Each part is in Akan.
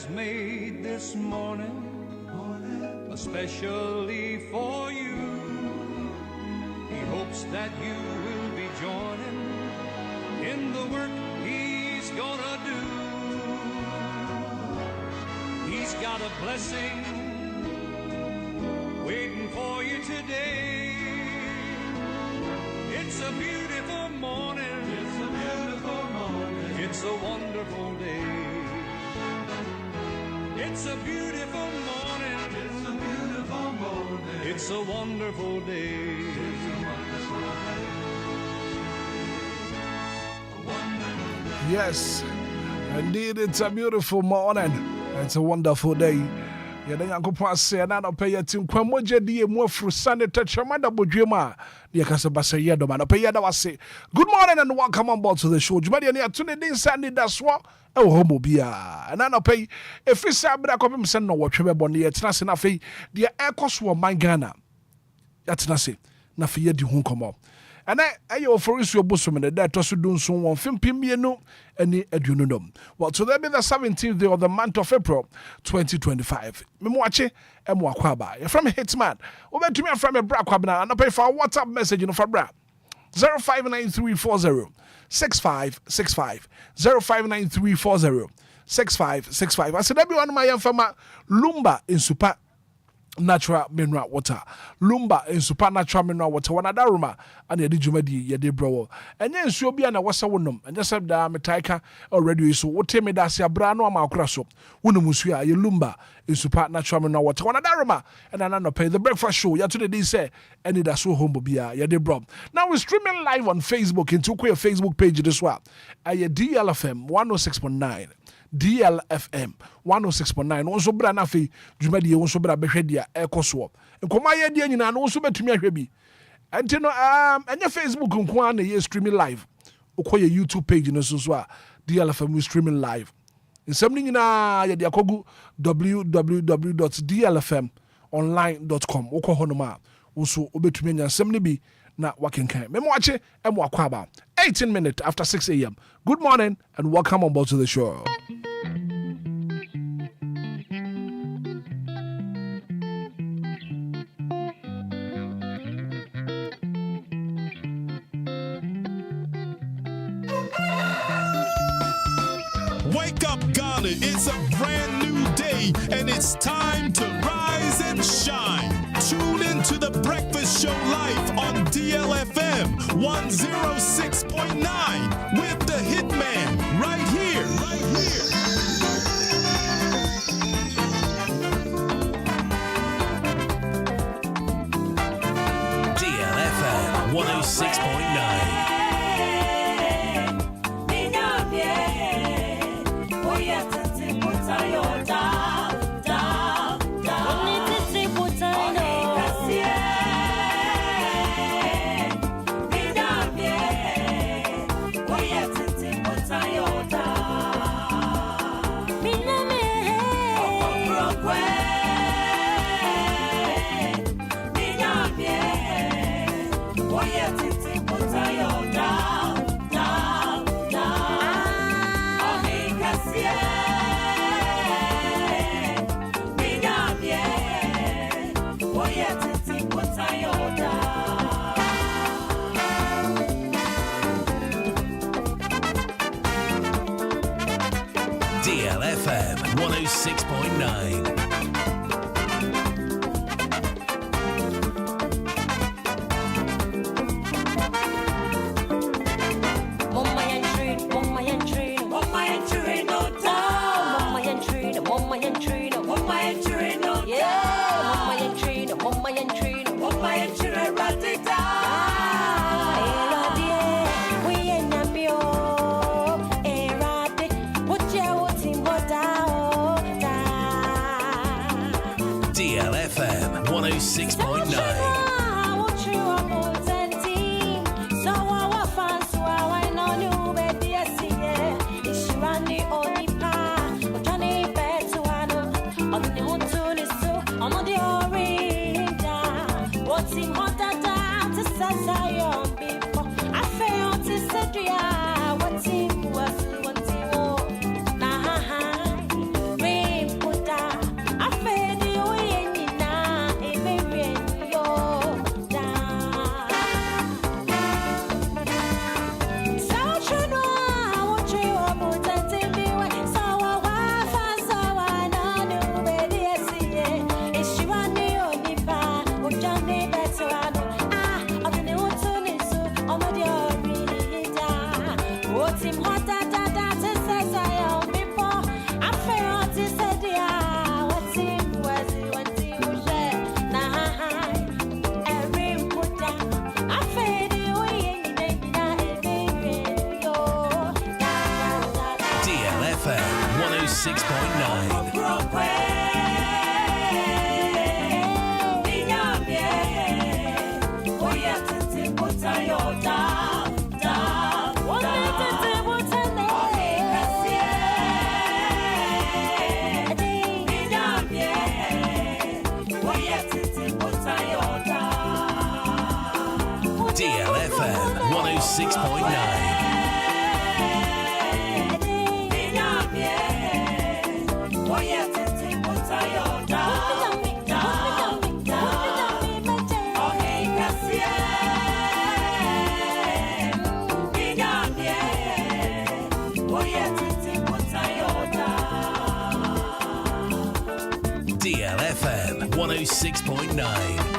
has made this morning especially for you. He hopes that you will be joining in the work he's gonna do. He's got a blessing waiting for you today. It's a beautiful morning. It's a beautiful morning. It's a wonderful day. It's a beautiful morning. It's a beautiful morning. It's a wonderful day. It's a wonderful day. Yes, indeed, it's a beautiful morning. It's a wonderful day. Yɛda Nyankopɔn ase na no pɛ yɛtim kwamoje die mu afrusane tachama da bodwema de kasa basa yedo ma no pɛ yɛda wase. Good morning and welcome on board to the show. Jumadi ani atune din sa Anidaso Wɔhɔ Obia. Na no pɛ efisa bra kopem se no wotwe be bɔne yɛtena se na fei de ɛkɔso man Ghana. Yɛtena se na fei yɛdi hu nkɔmɔ. And I offer you bosom and that also doing so one film pimiano and edunum. Well, today be the 17th day of the month of April 2025. Mimwache and Mwakwaba. From Hitman. Over to me from a bra kwabna and I pay for a WhatsApp message in for bra 059340 6565 059340 6565. I said everyone my fama Lumba in super natural mineral water. Lumba in supernatural mineral water. One other room and the Jumadi Yade Bro. And then so be an awasa wonum. And just said da metaika already so what me da sia brano ama kraso. Wunumusia ye Lumba in supernatural mineral water. One other room and another pay the breakfast show. Ya today they say Anidaso Wɔhɔ Yade Bro. Now we're streaming live on Facebook into your Facebook page this one. DLFM 106.9. DLFM 106.9 onso bra na fe dwumadi onso bra behwedia ekoso nkoma ye dia nyina no onso betumi ahwe bi enti no anya Facebook nko an ye streaming live ukoye YouTube page no so a DLFM we streaming live nsem ni nyina ye dia kogu www.dlfmonline.com uko hono ma onso obetumi anya nsem ni bi na wakenkan memwache emo akwaba 18 minutes after 6 a.m. Good morning and welcome on board to the show. Wake up, Ghana. It's a brand new day, and it's time to rise and shine. Tune in to the breakfast show live on DLFM 106.9 with the Hitman right here. DLFM 106.9. DLFM 106.9. DLFM 106.9. 106.9. DLFM 106.9.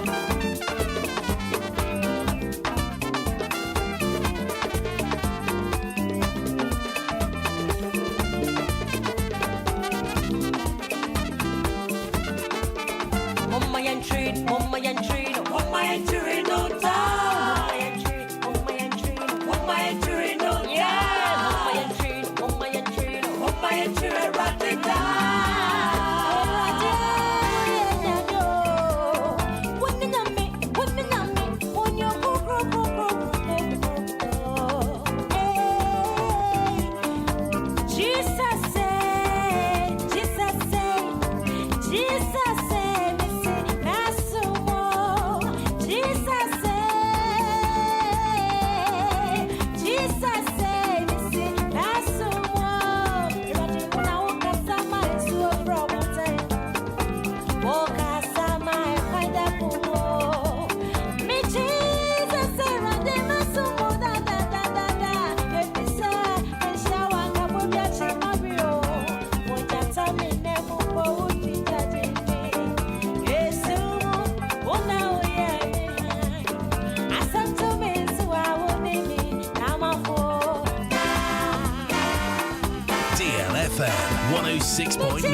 DLFM 106.9.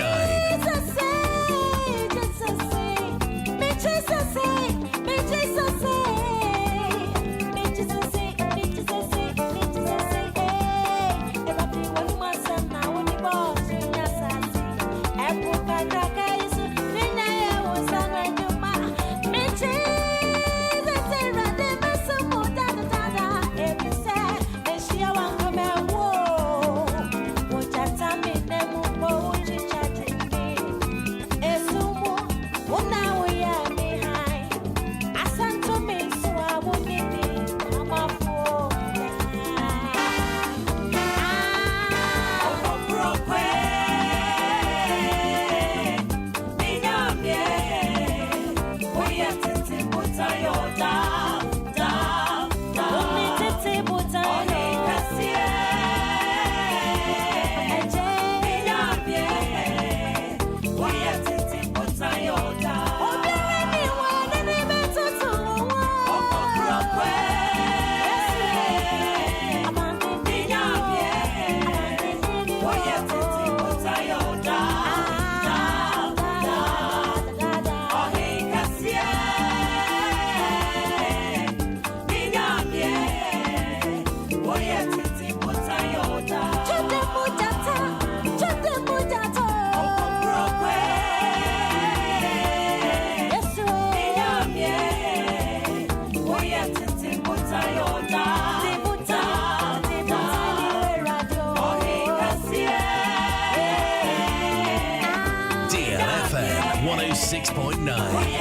DLFM 106.9.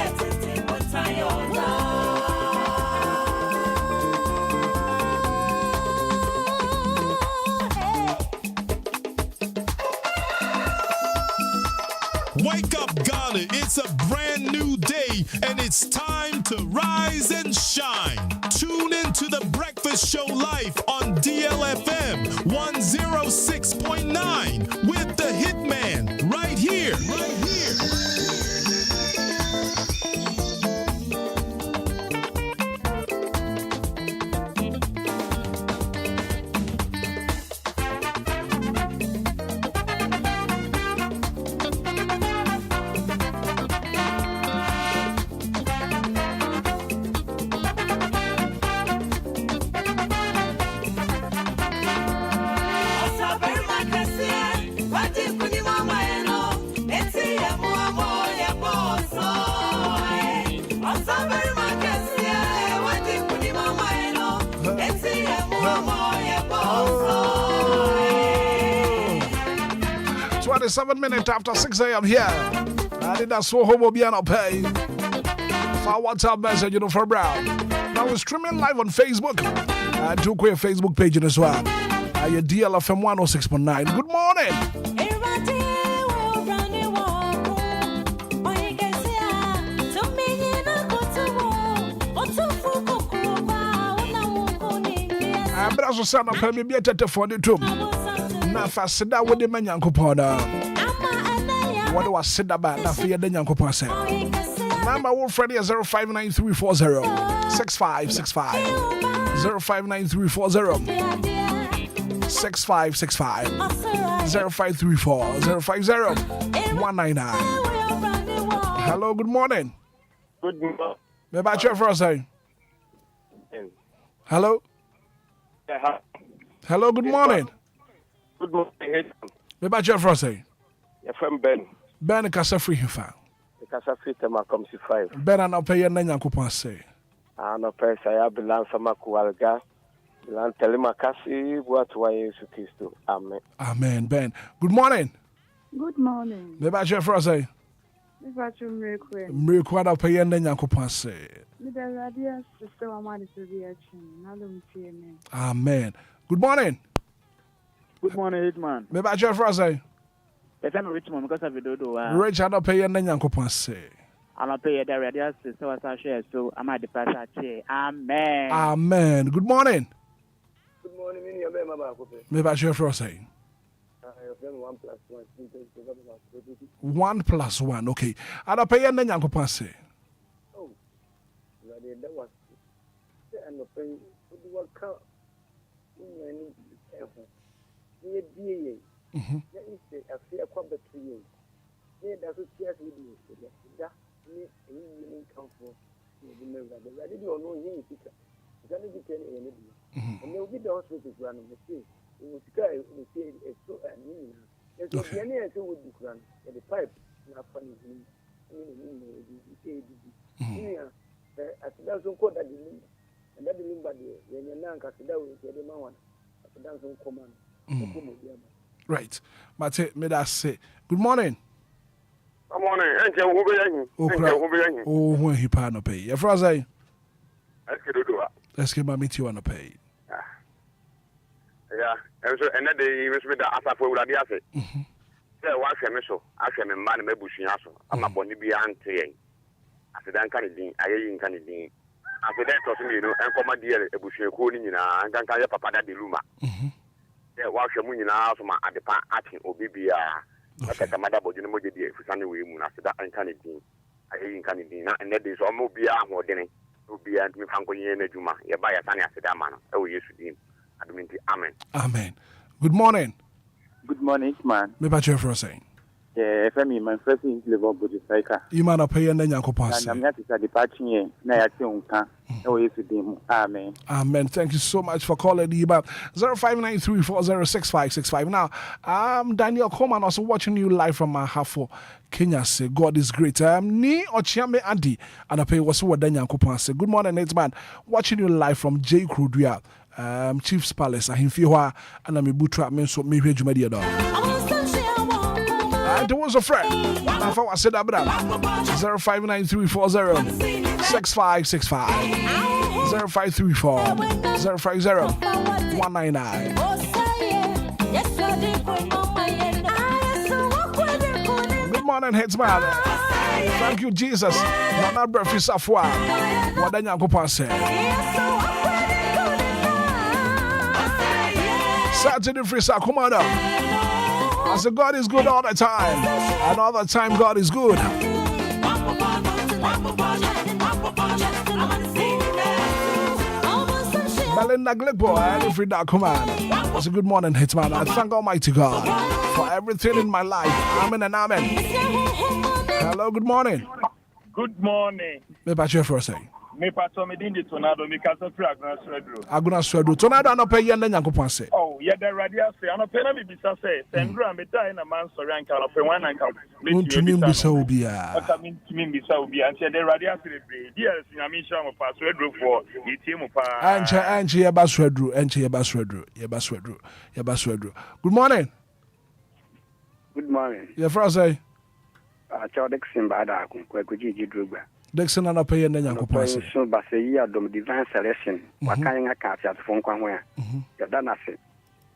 Wake up, Ghana. It's a brand new day, and it's time to rise and shine. Tune into the breakfast show live on DLFM 106.9 with the Hitman right here. Right here. Seven minutes after 6 a.m. here. Anidaso Wɔhɔ Obia no pay. My WhatsApp message, for Brown. Now we're streaming live on Facebook. Do queer Facebook page as well. Your DLFM 106.9. Good morning. I'm also son of Pemmy Better for the tomb. Now, fast sit down with the man Yankopona. What was said about that fear the Yankopon? Number one Friday 059340 6565 059340 6565 0534 050 199. Hello, good morning. Good morning. Me about your first say. Hello. Hello, good morning. Good morning. Me about your first say. Your friend Ben. Ben kasa free hifa. Kasa free tema come si 5. Ben ana pay na Nyankopon say. Ana pay say abilan sama kualga. Bilan telema kasi buat wa Yesu Kristo. Amen. Amen. Ben. Good morning. Good morning. Me about your first say. Me about you miracle. Miracle ana pay na Nyankopon say. Me the radio sister wa mani to be action. Na lo mtie me. Amen. Good morning. Good morning, Hitman. Me about your first say. If I'm Richmond, because of the dodo. Rich ana pay na Nyankopon say. I'm a pay the radio sister was share, so I'm at the pastor chair. Amen. Amen. Good morning. Good morning, me your mama ko pe. Me about your first say. Your friend 1 + 1. 1 + 1. Okay. Ana pay na Nyankopon say. Oh. That was. And the pay what count. Ni die. Mhm. Ya ise afia kwa betri. Ni da so tia so di. Da ni ni kamfo. Ni never. I did not know him picture. That is the thing in it. And they will be the hospital to run the sea. It was sky, we say a so and me. There's no any answer with the ground. And the pipe, not funny. As that's so called that the Lumba. And that the Lumba, when you're not considered with the man, that's on command. Right. Mate, me that say. Good morning. Good morning. Enche wo be yan. Enche wo be yan. Oh, when he pa no pay. Your friend say. Eskedodo. Let's get my meet you on the pay. Yeah. And so another day we with the asafo wurade ase. Say wa hwe me so, ahwe me ma na mabusua so. Ama boni bi ante yen. Asedan kan din, ayeyi kan din. Asedan to so mi no enkoma die ebusua ko ni nyina, ankan ya papa da de luma. Wa hwe mu nyina so ma adepa ate obibia. Aka mada bodu no moje die fusane we mu na aseda ankan din. Ayeyi kan din na another so mo bia ahodene. Obia ntimi fanko yen adwuma. Ye ba ya sane aseda ma no. E wo Yesu din. Amen. Amen. Good morning. Good morning, man. Me about your first saying. Yeah, FM, my first in Liverpool, Body Striker. You man up here and then Yankopon say. I'm not departing here. Now I Amen. Amen. Thank you so much for calling the about 0593406565. Now, Daniel Coleman also watching you live from Mahafo, Kenya. Say God is great. Ni Ochiame Adi and I pay was what Daniel Coleman say. Good morning, Hitman. Watching you live from J. Krudria. Chiefs Palace, Ahimfiwa, and I'm a butra, men so maybe Jumedia dog. There was a friend. I thought I said that, 059340 6565 0534 050 199. Good morning, Hitman. Thank you, Jesus. Nana breakfast afwa. What then Yankopon say? Saturday free sa come on up. I said God is good all the time, and all the time God is good. Belinda Glickbo and free that command. I said good morning, Hitman. I thank Almighty God for everything in my life. Amen and amen. Hello, good morning. Good morning. Me about you for a second. Me pato me din di tornado me kasa free Aguna Swedro. Tornado no pay yen Nyankopon say. Oh, yeah, the radio say ano pay na me bisa say. Sendra me die na man sorry anka no pay one anka. Untumi mbisa Obia. Aka me ntumi mbisa Obia. Anche the radio say be. Dear nyame sha mo pa Swedro for yitie mo pa. Anche ye ba Swedro. Good morning. Good morning. Your first say. Chodek Simba da ku kwekuji drugba. Dixon and pay and then Yankopon. So, but say, yeah, divine selection. What kind of cat at phone where you're done nothing.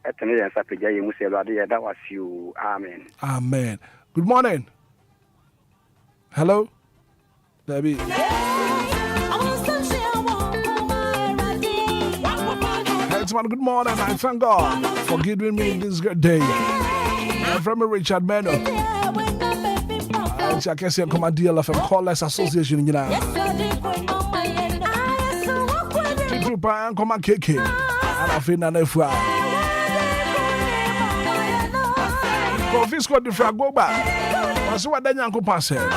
At the end of the day, you must say, that was you. Amen. Amen. Good morning. Hello, Debbie. Hitman, good morning. I thank God for giving me this good day. I'm from Richard Meno. I can see come at DLFM Callers Association. You know, to buy and come and kick him. And I feel an F. Fiscal different go back. That's what then Uncle Pass said.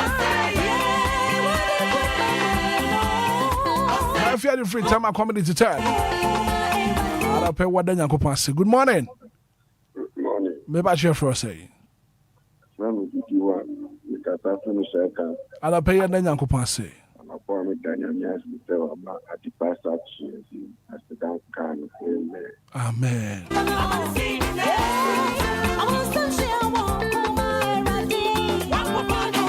I feel the free time I come to turn. I'll pay what then Uncle Pass. Good morning. Good morning. Maybe I share for say. I'll pay then Uncle Pass. I'm a poor Daniel Yes, about at the past actions as the down can. Amen.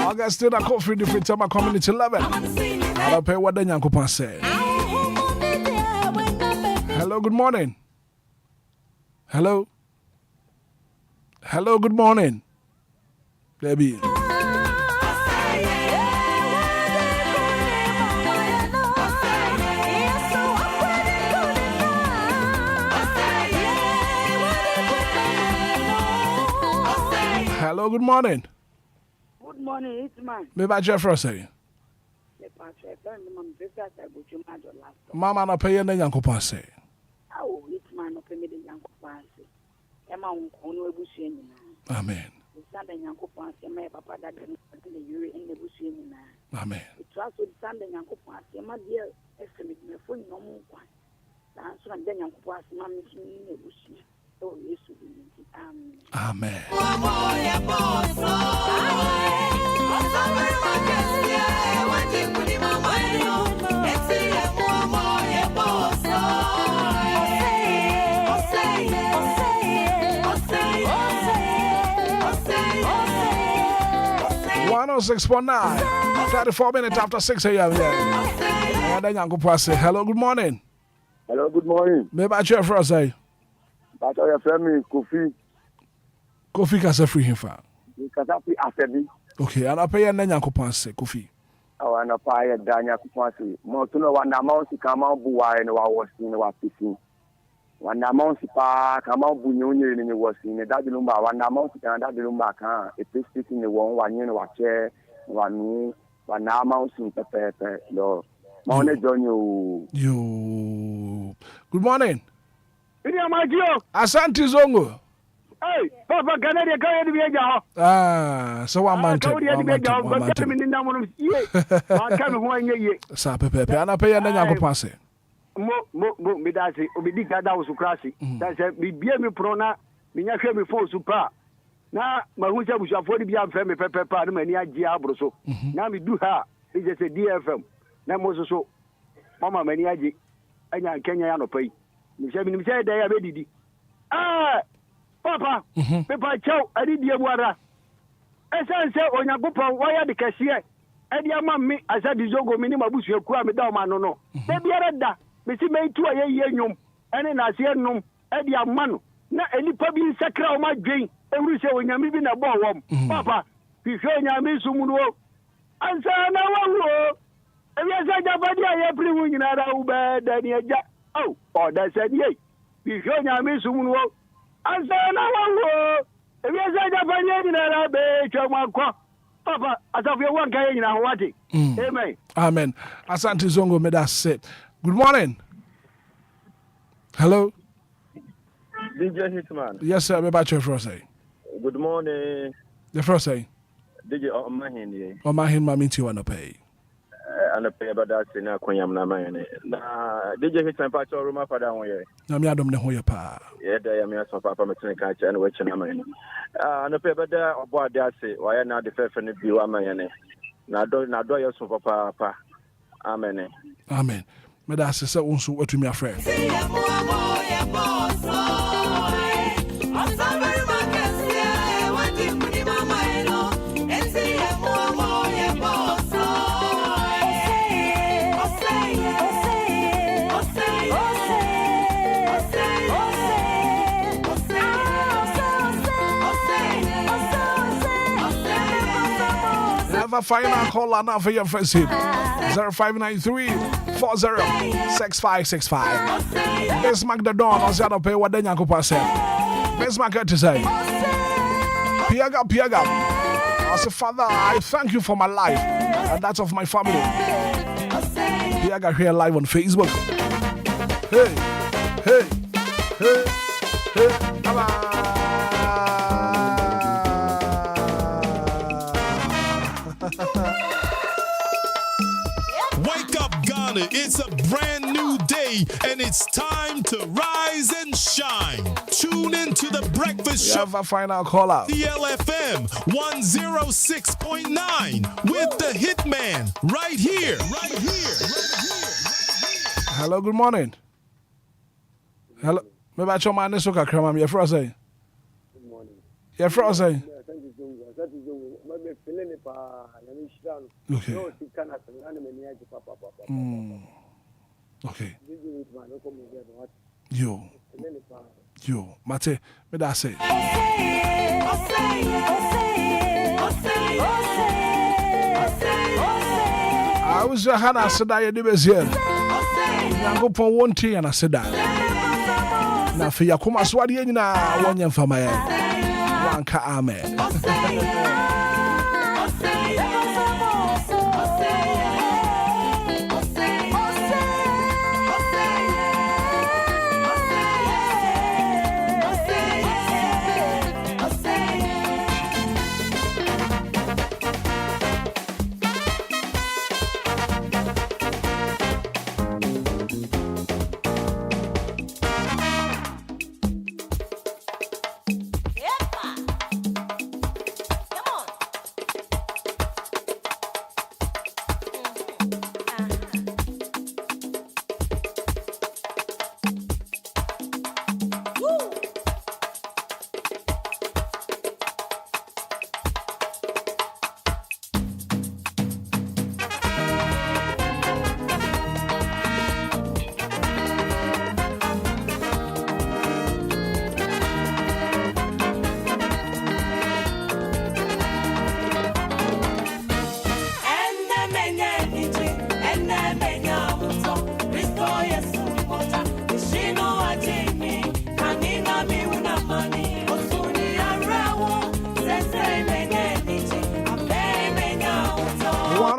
August still a call free different time I community 11. I'll pay what then Uncle Pass said. Hello, good morning. Hello. Hello, good morning. Debbie. Hello, good morning. Good morning, Hitman. Maybe I Jeff say. Mama, na pay and then Uncle Pass. Oh, Hitman, no pay me the Uncle Pass. Emma, no bushing. Amen. Sunday Uncle Pass, my papa that the Yuri in the bushing. Amen. It was with Sunday Uncle Pass, my dear, estimate my phone no more. That's when then Uncle Pass, mammy, in the bushing. Oh, yes, Amen. Amen. 106.9, 34 minutes after 6 a.m. And then Uncle Pass say, hello, good morning. Hello, good morning. Maybe I Jeff say. But your family, Kofi. Kofi can say free him for. Kasafi afebi. Okay, and I pay and then Uncle Pass Kofi. Oh, and I pay Danya Kupasi. Motuno one amount to come out buy and was in our fishing. One amount to pa come out bunyoni in the was in the Lumba. One amount to Canada Lumba can. If this in the one year, one chair, one amount in Pepe. No, morning, John. You. Good morning. Asante Zongo. Hey, Papa Canada can be a job. Ah, so one man. Sir, Pepe, and I pay and then Uncle Pass. Midasi, Obidika, that was classy. That's a BBM prona, Minya before super. Now, my who's a 40 young family pepper, and Diabroso. Now we do her. It's just a DLFM. Now, so, Mama Maniaji, and Kenya no pay. Miss Emily said they are ready. Ah, Papa, Papa Chow, I did your water. As I said, on your book, why are the cashier? And your mammy, I said, the Zogo minimum bush, your crime down, no. Baby, I read that. Missy made 2 a year, and then I see no, and your man. Not any public sacra of my drink, and we say when you're moving a ball, Papa, you show your miss Sumuno. And so now, and yes, I got body, I every wing in our bed, and you're oh, that's it, yea. You show your miss Sumuno. And so now, and yes, I got body in our bed, Papa, as of your one guy in our watching. Amen. Amen. Asante Zongo made us sit. Good morning. Hello. DJ Hitman. Yes, sir. Me about your first say. Good morning. The first say. DJ Omahin. Omahin, my minty wanna pay. And I pay about that in a Quayam Naman. DJ Hitman Patch or Roma for down here. No, me, I don't know who you pa. Yeah, I am your papa, Matinic, and which and I pay about that or what that say. Why not the fair and the view? Amen. Now do your so papa. Amen. Amen. Me da se se unsu wetu mi afre. a final call now for your first hit. 0593-406565. Miss Mac the Dawn, I said, I'll pay what the Yanko said. Miss Mac to say, Piaga. I said, Father, I thank you for my life and that of my family. Piaga here live on Facebook. Hey. Come on. Wake up, Ghana. It's a brand new day, and it's time to rise and shine. Tune into the breakfast show. Have a final call out. DLFM 106.9 with the Hitman right here. Hello, good morning. Hello. Maybe I show my name so I can remember. You're frozen. Good morning. You're frozen. Okay. Okay. Yo, Mate, me da say. I was a Hannah said I did was here. I go for 1 tree and I said that. Now for your come as what you na 1 year for my one car amen.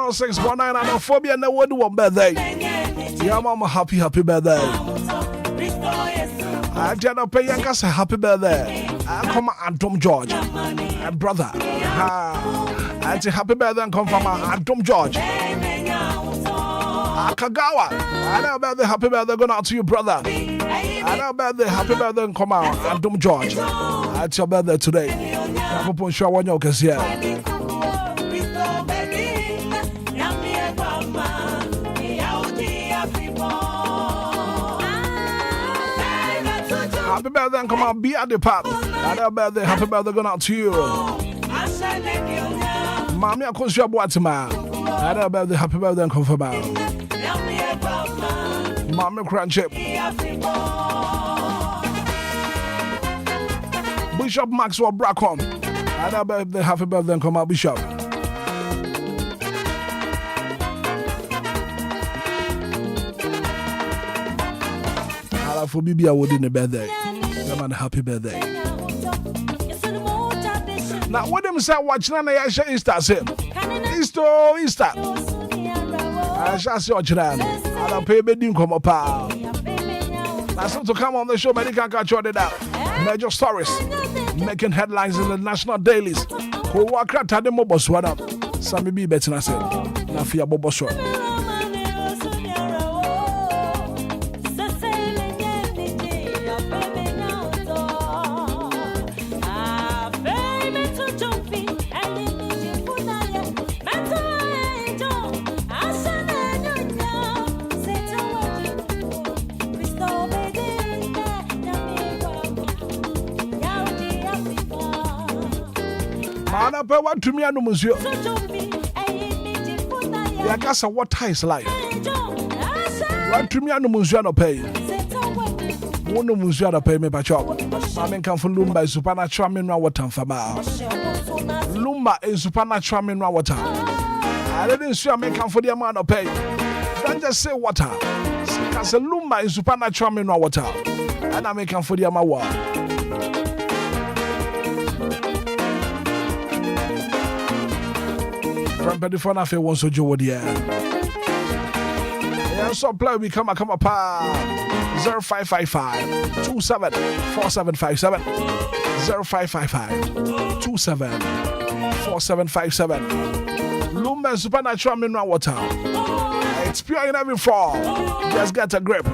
.619 and Phobia and the word one birthday. Yeah, mama, happy birthday. I did not pay Yankas a happy birthday. I come Adam George, my brother. I say happy birthday and come from Adam George. Kagawa. I know about the happy birthday going out to your brother. I know about the happy birthday and come out Adam George. It's your birthday today. I'm going to show one you can see. Happy birthday and come on, be at the pub. Happy birthday going out to you. Mommy, I can't show what to man. Happy birthday and come for man. Mommy, crunchip. Bishop Maxwell Brackham. Happy birthday and come out, Bishop. For Bibi, I would in a birthday. Man, happy birthday. Now, what them say, watching on the Easter, say Easter. I shall see what you done. I'll pay bidding come up. That's to come on the show, but you can't catch it out. Major stories making headlines in the national dailies. Who walk out at the mobile sweater. Some be better than I said. Now, for your mobile sweater. What to me, I know, monsieur. Yeah, guess what is life. What to me, I know, monsieur, no pay. One no monsieur, no pay me by chop. I mean, come from Lumba, supernatural mineral water for my Lumba is supernatural mineral water. I didn't see a make for the amount of pay. Don't just say water. Because a Lumba is supernatural mineral water. And I make for the amount. From Bedford, I feel one so Joe. Yeah, so play we come up 0555 274757 0555 274757 Lumba supernatural mineral water. It's pure in every form. Just get a grip.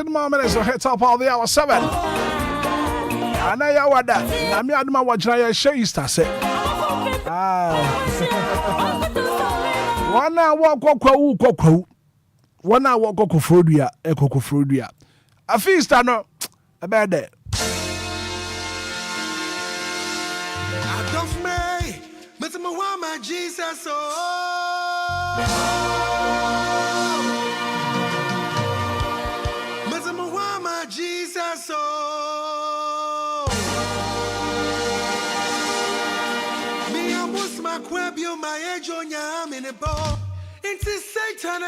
More minutes to hit up all the hour 7. And I know that. I'm not watching a shaysta say. One hour walk. 1 hour walk Frudia, Eco Frudia. A feast, I know. A bad day. Out of May, but my Jesus. Jesus, oh, me a bus my quabio, my age on yam in a ball, into Satan,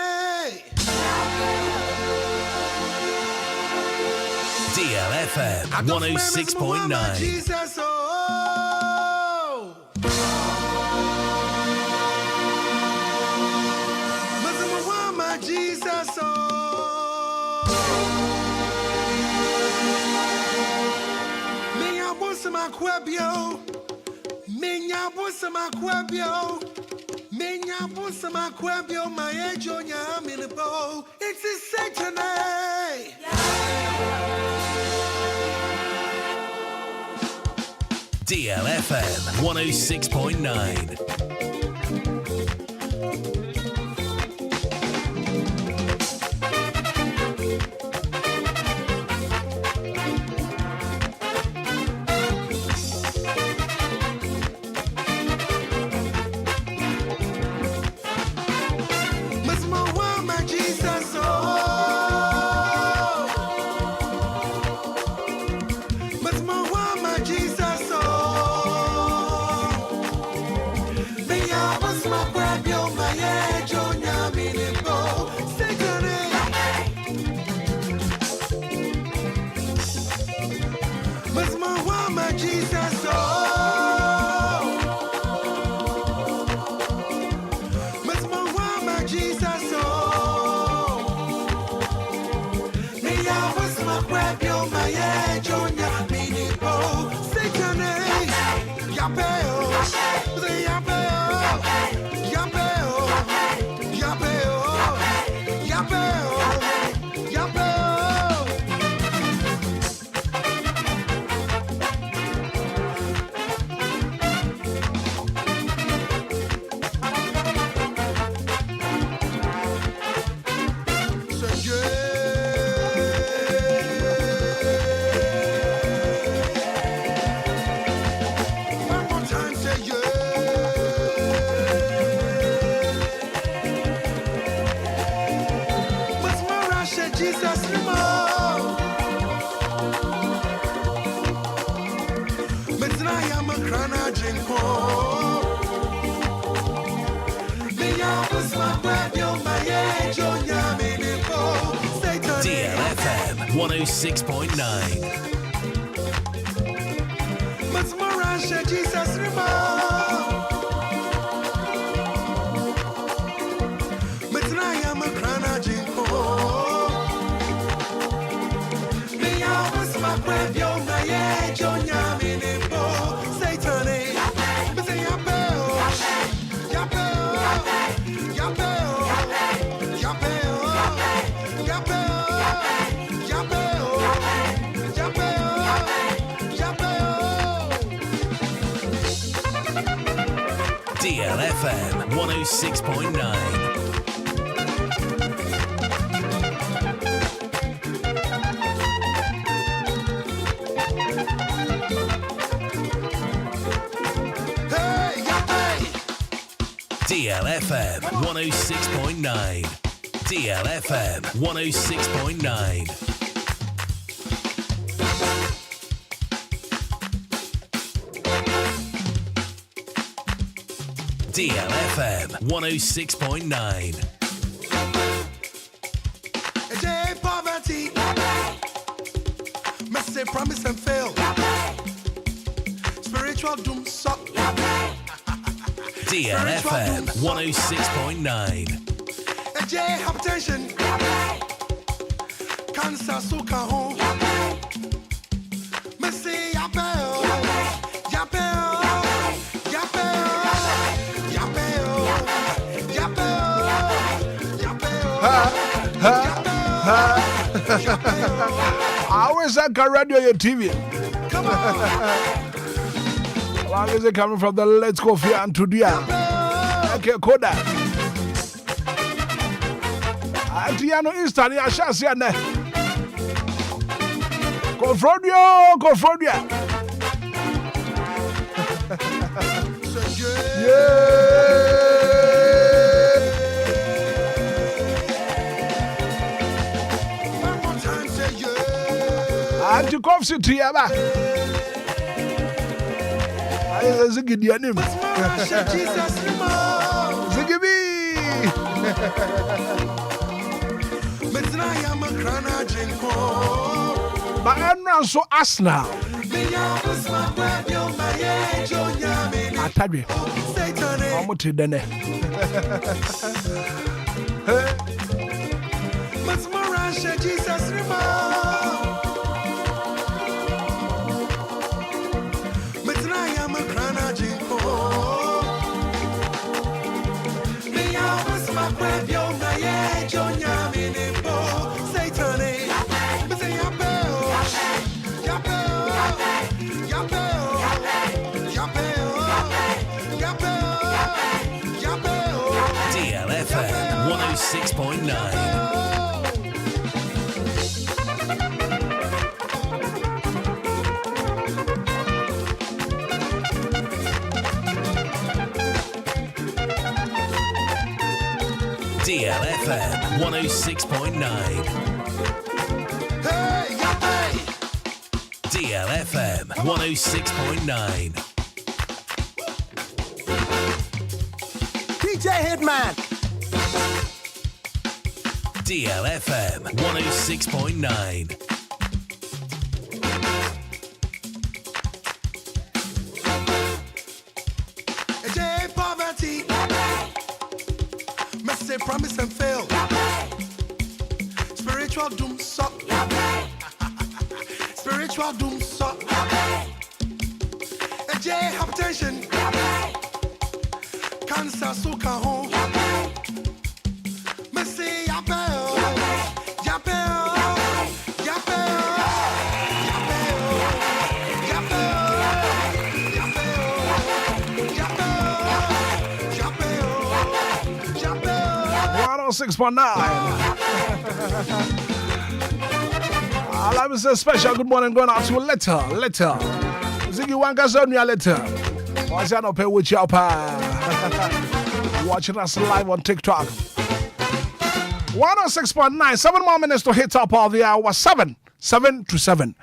DLFM 106.9. Jesus, oh, my Jesus, oh. Menya busama kwabio, my age on yam in a bowl. It's a Satan. DLFM 106.9. Me 106.9. Jesus DLFM 106.9. DLFM 106.9. DLFM 106.9. DLFM 106.9. Poverty. Messy promise and fail. Spiritual doom suck. DLFM 106.9. Hypertension. Cancer suka home. Messy yapel. How is that radio your TV? Come on. How is it coming from the Let's Go Fear and Tudia? Okay, Koda. Antiano Eastern, I shall see. Confrontia. Yeah. Anti coffee to Yaba. I Ziggy Dianim. Ziggy. But I'm not so ass now. I tell you, I'm not to the Jesus. DLFM 106.9. DLFM 106.9. DLFM 106.9. DJ Hitman. DLFM 106.9. Poverty. Messy promise and fail. Spiritual doom suck. Spiritual doom suck. Hypertension. Cancer suka home. Messy yapel. Yapel. 6.9. Let me say special good morning going out to letter. Ziggy Wanka's on your letter. What's that up here with your pa? Watching us live on TikTok. 106.9, 7 more minutes to hit top of the hour. 7 to 7.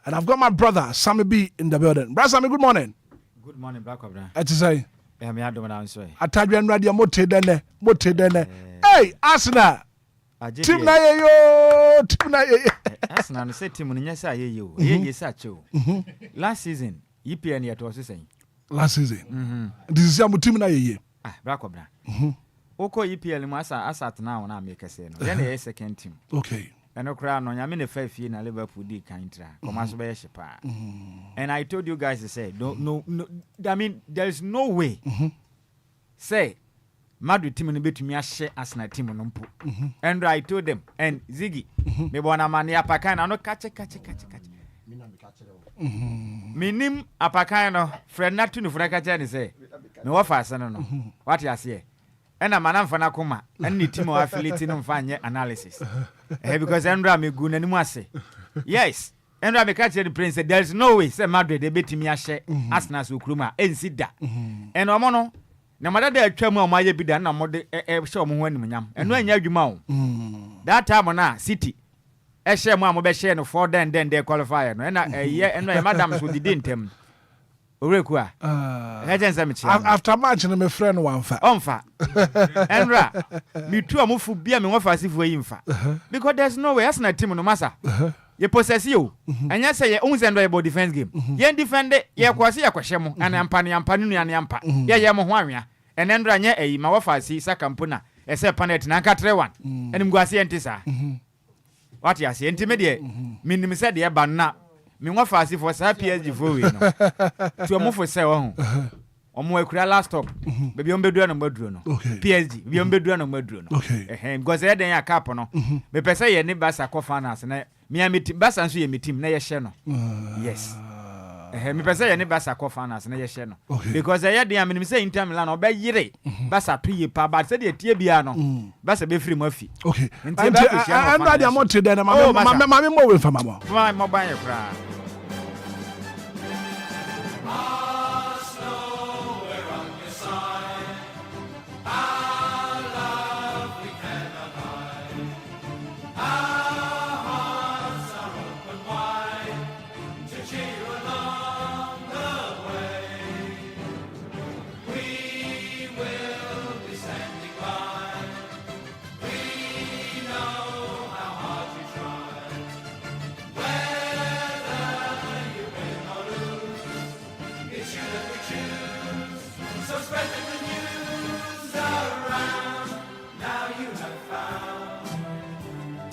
And I've got my brother, Sammy B, in the building. Brother Sammy, good morning. Good morning, Black Obra. What to say? I'm here doing answer. I tell you, I'm ready. Mote dene. Hey, Arsenal. Team na yo, team na ye. Arsenal no say team no nyesa ye yo. Ye sa cho. Last season, EPL yet was saying. Last season. This is your team na ye. Brakobra. Oko EPL mu asat na wona make say no. Then the second team. Okay. And okra no nyame ne 5 year na Liverpool di kan tra. Komaso be shepa. And I told you guys to say no I mean there is no way. Say Madrid team no betumi ahye Arsenal team no mpo. And I told them and Ziggy me bona mane apakan na no kache. Minim apakan no friend na tu no friend kache ni say me wo fa asana no. What you say? And a man am fana koma and ni team of affiliate no mfa analysis. Because Andra me gu nanimu ase. Yes. Andra me catch the prince there is no way say Madrid dey betimi ahye Arsenal so kruma ensida. And omo no na mada da atwa mu amaye bi da na mode hye omo ho animnyam. Eno anya adwuma o. That time na City hye mu amo be hye no for then they qualify no. Na eno madam so di ntem. Orekua. After match no me friend one fa. Onfa. Enra. Me two amufu bia me won fa sifo yi mfa. Because there's no way Arsenal team no masa. You possess you. And you say you own send about defense game. You defend it, you kwase ya kwahye mo. Ana ampa ne ampa nu ane ampa. Ye mo ho anwea. And Enra nya eyi ma wo fa si sakampuna. E say penalty na nka 3-1. Enim guase entisa. What you say intimidate. Minim say de ba na me wa fa for sa PSG for we no to omo for say wo ho omo akura last stop be ombedua no maduro no PSG be ombedua no maduro no because e den ya cap no me pese ye ne Barca ko finance na me team Barca nso ye me team na ye hye no yes me pese ye ne Barca ko finance na ye hye no because ye den am me say Inter Milan no be yire Barca to ye pa but say de tie bia no Barca be free mo afi and that am not there na mama mo we fa mama mo ban ye kra.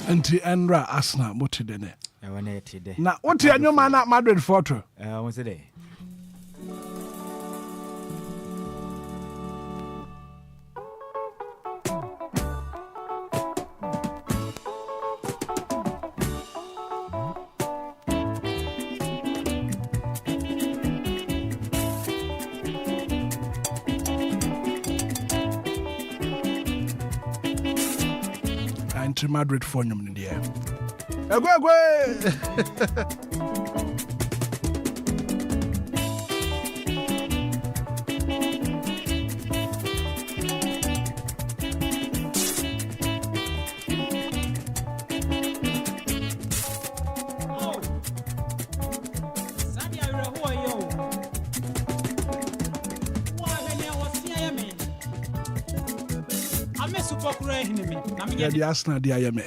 Anti Andra Arsenal motidene. E wona etide. Na oti anyoma na Madrid photo. Won say dey. To Madrid for you in the air. Go. Yeah, the Arsenal, the IMA.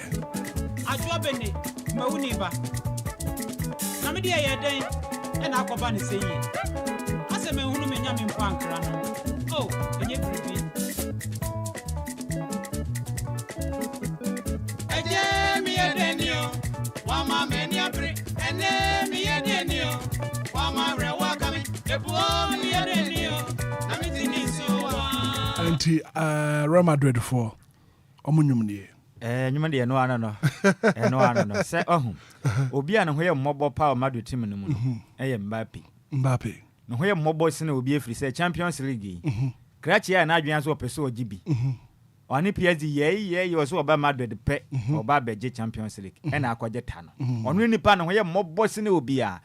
I drop in it, Mauniba. Namidi, and Aquaban is saying, I said, my woman in Punk. Oh, and you repeat. A Jamie Daniel, Wama Mania Brick, and then me a Daniel, Wama Rawakami, a boy near Daniel. Namidi is so anti Real Madrid for. Nyuma de no ano no say Obia no hoye mobile power Madrid team no mu eye Mbappe no hoye mobile se na obi afri say Champions League krachi ya na adwan so opeso ogibi oni PSG ye was oba Madrid pe oba beje Champions League e na akwaje ta no onu nipa no hoye mobile se na obi a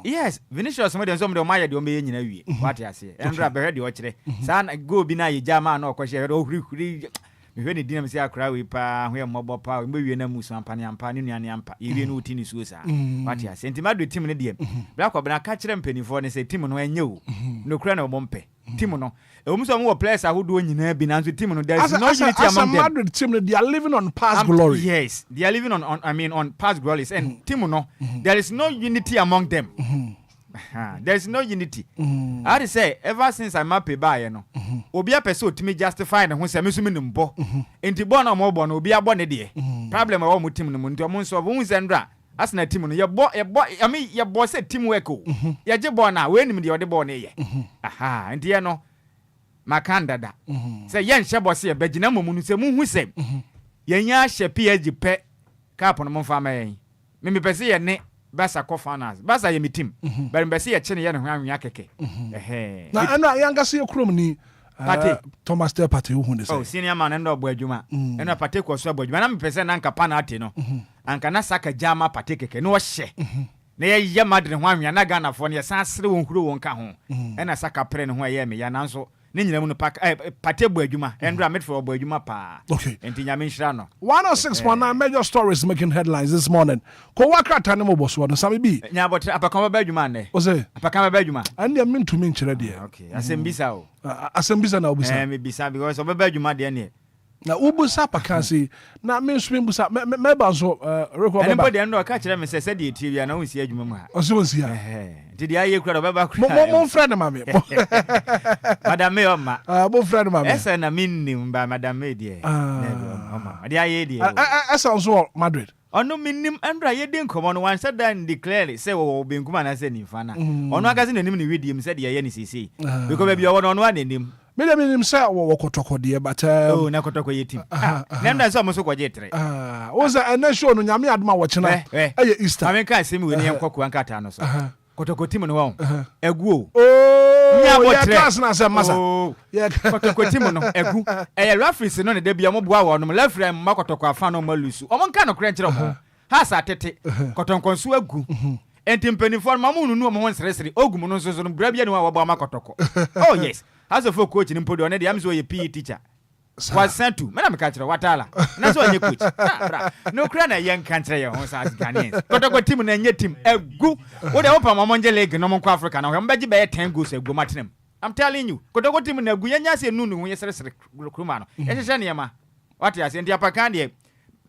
yes Vinicius mo de so mo de maye de o me nyina wie what you say Andra be ready o kire sa go bi na ye jama na okwahye o huri me hwe ni dinam si akra we pa hwe mobile pa me wie na musu ampane ampa ne nuane ampa ye wie no uti ni suo sa what ya senti Madrid team ne de bla kwa bna ka kire mpanifo ne se team no enye o no kura na obompe team no so mo players ahodo nyina bi nanso team no there is no unity among them. Madrid team they are living on past glory. Yes, they are living on past glories and team no there is no unity among them. There is no unity. I would say ever since I'm up by no Obia person to me justify the who say me so mbo enti born no mo born Obia born dey problem our team no nti mo so who sendra as na team no ye I mean ye bo say team work o ye je born na we nim dey ode born ye enti ye no makanda da say ye nhye bo say be gina momu no say mu hu say ye nya hye PSG pe cap no mo fa ma yen me pese ye ne Basa co-finance. Basa ye team. But mbesi ye chene ye no hwanwa keke. Na eno yanga se krom ni Thomas Del Party who ne say. Oh, senior man endo obo adwuma. Eno Party ko so obo adwuma na mpese na nka pa na ate no. Anka na saka jama Party keke no hye. Na ye madre hwanwa na Ghana fo ne ye san sere won huro won ka ho. Ena saka pre ne ho ye me ya nanso ne nyina mu no Party bo adwuma. Endra midfield obo adwuma pa. Okay. Enti nyame nhira no. 106.9 major stories making headlines this morning. Ko wakrata ne mo boso no sami bi. Nya bot apakama ba adwuma ne. O say apakama ba adwuma. And dey mean to me nkyere de. Okay. Asembisa o. Asembisa na obisa. Me bisa because obeba adwuma de ne. Na ubusa pakansi na me nso busa me ba so record ba. Anybody ndo ka kire me se de tie bia na won si adwuma mu ha. O so won si ha. Ti dia ye kura obeba kura. Mon friend ma me. Madam me oma. Mon friend ma me. Esa na minnim ba madam me de. Oma. Dia ye de. Esa so Madrid. Ono minnim andra ye de nkomo no wan said that declare say wo benkuma na say ni fa na. Ono agazi nanim ni widiem say de ye ni sisi. Because be ono ono anenim. Me dem nim say wo kotoko de but oh na kotoko ye team. Nem na say mo so kwaje tre. Wo say ene show no nyame adoma wo chena. Eye Easter. Amen ka say me we ne yankwaku ankata no so. Kotoko team no won. Egu o. Oh, yeah, class na say masa. Yeah, kotoko team no egu. Referees no ne da bia mo boa wo no referee ma kotoko afa no ma lusu. O mo nka no kire nkire mo. Ha sa tete. Kotoko nso egu. Enti mpanifo ma mo nunu mo ho nsresere ogum no nso so no bra bia ne wa bo ma kotoko. Oh yes. As a coach in Podo, and the Amzo a PE teacher was sent to Madame Catcher, Watala. That's why you coach. No crana young country, on South Ghanaians. But I got team and yet team a goo. What I open my Monja leg, no more African. I'm begging by 10 goose and go matinum. I'm telling you, got a team in a Guyana say noon when you say Crumano. It's a Shaniama. What is in the Apacandi?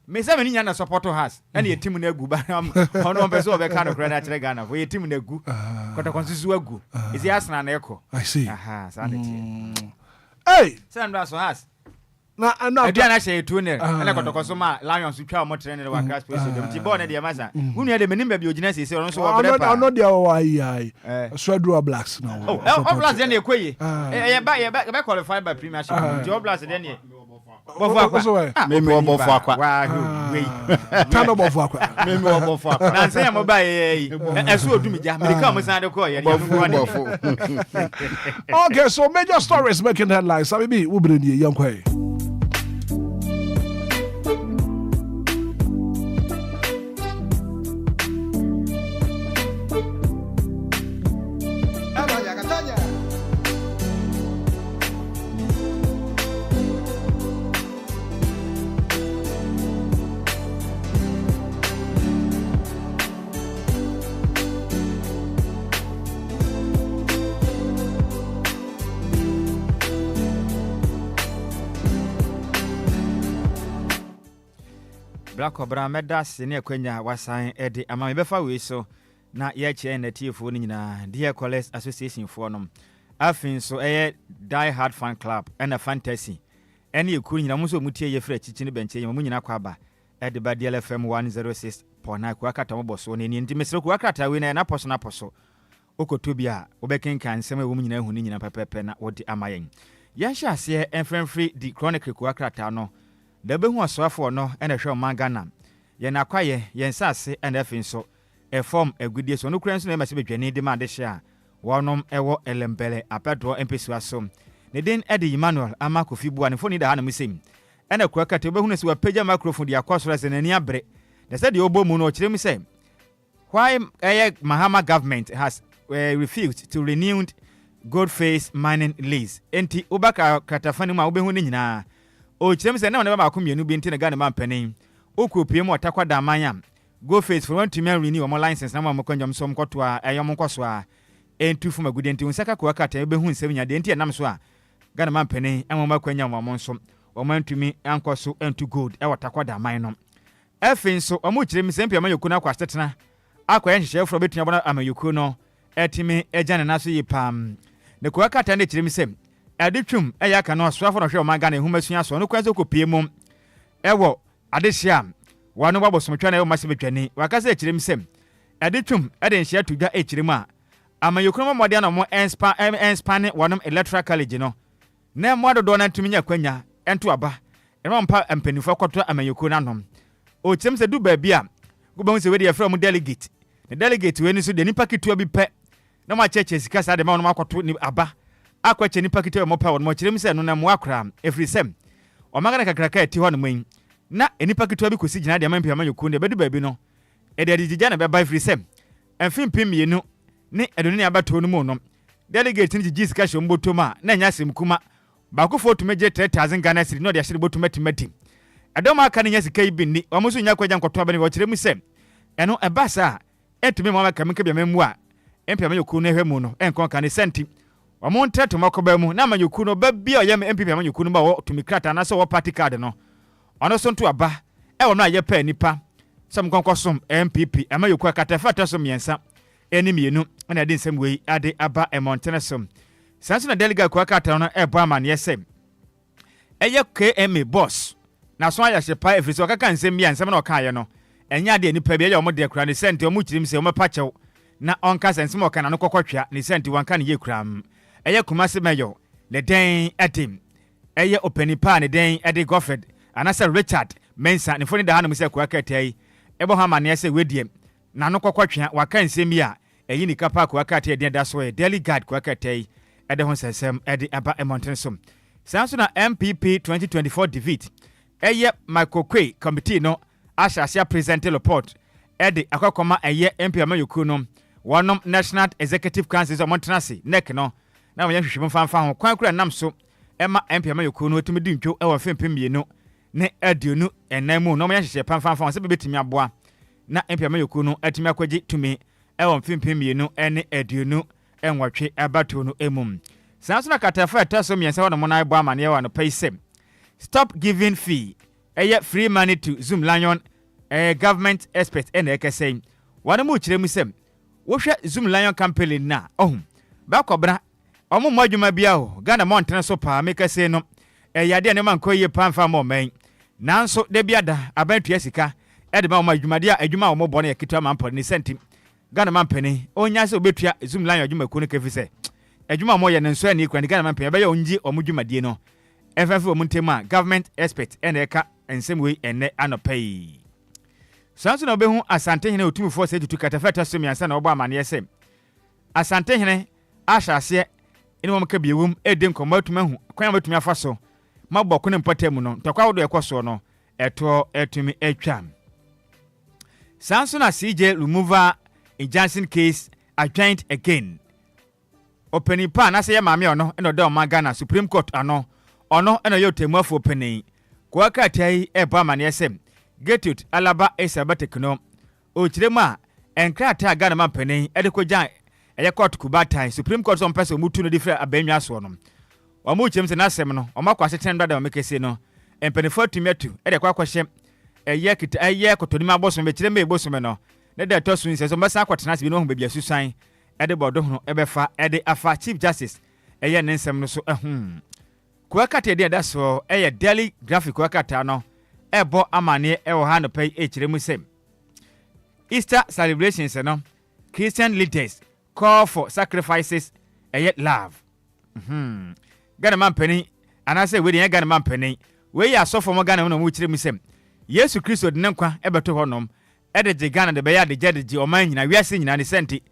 Miss Aveniana support has any a team in a goo, but I'm on person of a kind of granite Ghana. We a team in a goo. Got a considerable goo. Is the Asna an echo? I see. Aha, sanity. Hey, Sandra so has. Na I didn't say to ne. And I got to consume lions to try more training work as president. Tibon de Amasa. Who near the minimum of your genesis or so. I'm not the why Swedra Blacks now. Oh, blast then you quay. Back qualified by premiership. Joe blast then ye. Maybe one more for Turn over for maybe one more for Nancy, I'm a buy a sword to me. Become a side of coy. Okay, so major stories making headlines. I mean, we'll bring you young way. Black Obra Medas ne akwanya wasan ede ama me befa we so na ye che na tiefo ni nyina Dear College Association for nom afin so Die Hard Fan Club and a fantasy ene ekuru nyina mo so mutie ye fra chichi ne benche ye mo nyina kwa ba ede ba DLFM 106.9 kwa kata mo boso ne nti mesre kwa kata we na poso okotobia obekenkan nsem e wo nyina hu ni nyina pepepe na wodi amayen yan hya se enfremfri di chronicle kwa kata no da be hu asofo no ene hwe mangana ye na kwaye ye nsase ene afin so e form agudie so no kura nso na ma se bedwane de ma de hye wonom ewo elembele apedo empesi asom ne den ede Emmanuel amakofi bua ne foni da ha na musem ene kwa kata be hu na se wa pagya microphone di akosoro se nani abre they said the obomu no kirem say why Mahama government has refused to renew Goldface mining lease enti obaka katafani ma obehu ne nyina o kirem say na ba akomienu bi enti na Ghana man panin okopie mu otakwa da amanya Goldface for want to renew our license na ma mkonjom som koto a eyom nkoso a entu fuma gudenti unsaka kwa kata ebe hu nsem nya de enti enam so a Ghana man pene enwoma kwanya nwamo nso omantumi ankoso entu gold e watakwada man no efe nso omo kire mi sempia mayoku na kwastetena akwa nhye fro betua bona amayoku no etimi ejane na so yipam ne kwa kata ne kire mi sem adetwum eya ka no so afo no hwe o Ghana ehumasua so no kwanzo kopie mum ewo adehia wano babosomtwa na e mase betwani wakasa ekire mi sem adetwum ede nhye tudwa ekire mu a amayoku no modia no mo enspan wanom electoral college no na mo adodo na ntumi nya kwanya ento aba eno mpa ampanifo kwato amayoku na nom o chem se du ba bia go ba se we dey from delegate the delegate we ni so de nipa kitua bi pe na ma cheche sika sa de ma no akwato ni aba akwache nipa kitua mo pa won mo chem se no na mo akra every sem o magana kakraka eti ho no mun na enipa kitua bi kosi gina de ma mpia amayoku de bedu ba bi no e de digija na be ba every sem enfim pim mienu ni edoni abato no mu no delegate ni gigi sika shombo toma na nya sem kuma ba ko foto meje 3000 Ghana cedi no de ahye botu matimati adom aka nya sika ibi ni o muso nya kwagya nkoto aba ni wo kire mu sem eno ebasa etumi mo aka menka bia memu a empia mayoku no ehwe mu no enkon ka ne senti o mo nteto makoba mu na mayoku no ba bia o yem empia mayoku no ba wo tumi krata na so wo party card no ono so nto aba e wo no aye pa nipa sam konkosom MPP amayoku akatafa to so miensa eni mienu na ade nsem wei ade aba emontenesom sanso na delegate kwa kata no ebo amane yesem eye KMA boss na so aya shepa efiri so kaka nsem bia nsem na okaye no enya de nipa bia ye omo de kura ne sente omo kirim se omo pachew na onka sensem okana no kokotwa ne sente wanka ne ye kuram eye kumase meyo le den etim eye openipa ne den ede Godfred anasa Richard Mensa ne foni da hanu se kwa kata yi ebo ha amane yese wedie na no kokotwa waka nsem bia eyi ni kapa kwa kata ye den da so delegate kwa kata yi ede hon sesem ede aba emontensom sanso na MPP 2024 defeat eye Michael committee no ashasia present report ede akokoma eye MP amayoku no wonom National Executive Council of Montenasi nek no na wonya hwehwem fanfa ho kwan kura nam so ema MP amayoku no etumi di ntwo ewo fempem mienu ne aduonu enamu no wonya hwehwe fanfa se bebetimi aboa na MP amayoku no etimi akwaji tumi ewo fempem mienu ene aduonu enwatwe abato no emum sanso na katafa etaso miensa wono na ebo amane wa no paisem stop giving fee free money to Zoom Lion government expert and ekese wono mu kire mu sem wo hwe Zoom Lion campaign na ba kobra omo modwuma bia ho Ghana montene so pa mekase no yade ne man koye pamfa mo man nanso de biada abantua sika de ma modwuma dia adwuma wo mo bone yakitwa mampo ne senti Ghana mampene onya se obetua Zoom Lion adwuma ku no kefi se adwuma mo ye ne nso ani kwani Ghana mampene be ye onji omudwuma die no efafi omuntema government expert and eka ensem we ene anopai sanso na obehu asante hene otumfo se tutu katafata so miansa na obo amane yese asante hene ahase ene mo mka biewum eden komatuma hu kwan matumi afa so maboko ne mpatamu no tokwa wodo ekoso no eto etumi etwam sanso na CJ remover injunction case adjoint again opening pa na se ye maame ono eno da o Ghana Supreme Court ano ono eno ye otemuafo opening kwa katai ebo amane yesem Getut Alaba Esabatekno o kiremu a enkrata Ghana mampene edekogya eye court kubatan Supreme Court on person mutu no different abanwa so no omo kyem se na asem no omakwase tendo da omekese no empenefo atumetu edekwa akwahye eye kita eye kotonima boso be kireme eboso me no ne da to sunse so mbasa akwatena se bi no ho bebia susan ede bodo ho ebefa ede afa Chief Justice eye ne nsem no so kwa kata de da so eye daily graphic kwa kata no ebo amane ewo ha no pay ekiremu sem Easter celebrations no Christian leaders call for sacrifices love Ghana mampeni anase we de Ghana mampeni we ya sofo mo Ghana no mu kiremu sem Yesu Kristo de nkwa ebeto honom edeje Ghana de be ya de jedeje o man nyina wiase nyina ne senti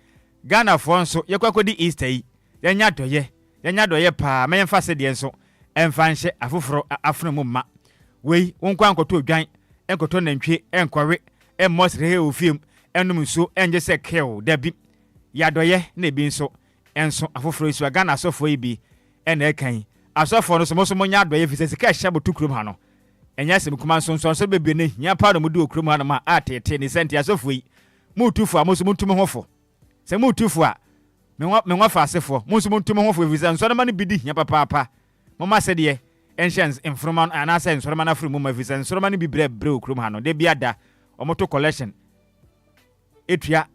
Ghana fo nso yekwakodi Easter yi yenya doye pa menfa se de nso emfanhye afoforo afno mu ma wei wonkwa ankoto odwan enkoto nantwe enkore emmosre he ofiem enum nso enje se kill dabi yadoye na bi nso enso afoforo isu Ghana asofo ibi ena ekan asofo no so mo nya adoye fi se ka hye botukrum ha no enya se kuma nso bebe ne nya pa no mu di okrum ha no ma atete ne senti asofo yi mutufu amoso mutum hofo se mutufu a me nwa fa asefo mo nso mo ntum ho fo visa nso ma no bidi hia papa mo ma se de enhance informa ana se nso ma na furu mo ma visa nso ma no bi bre okrum ha no de bia da omoto collection etua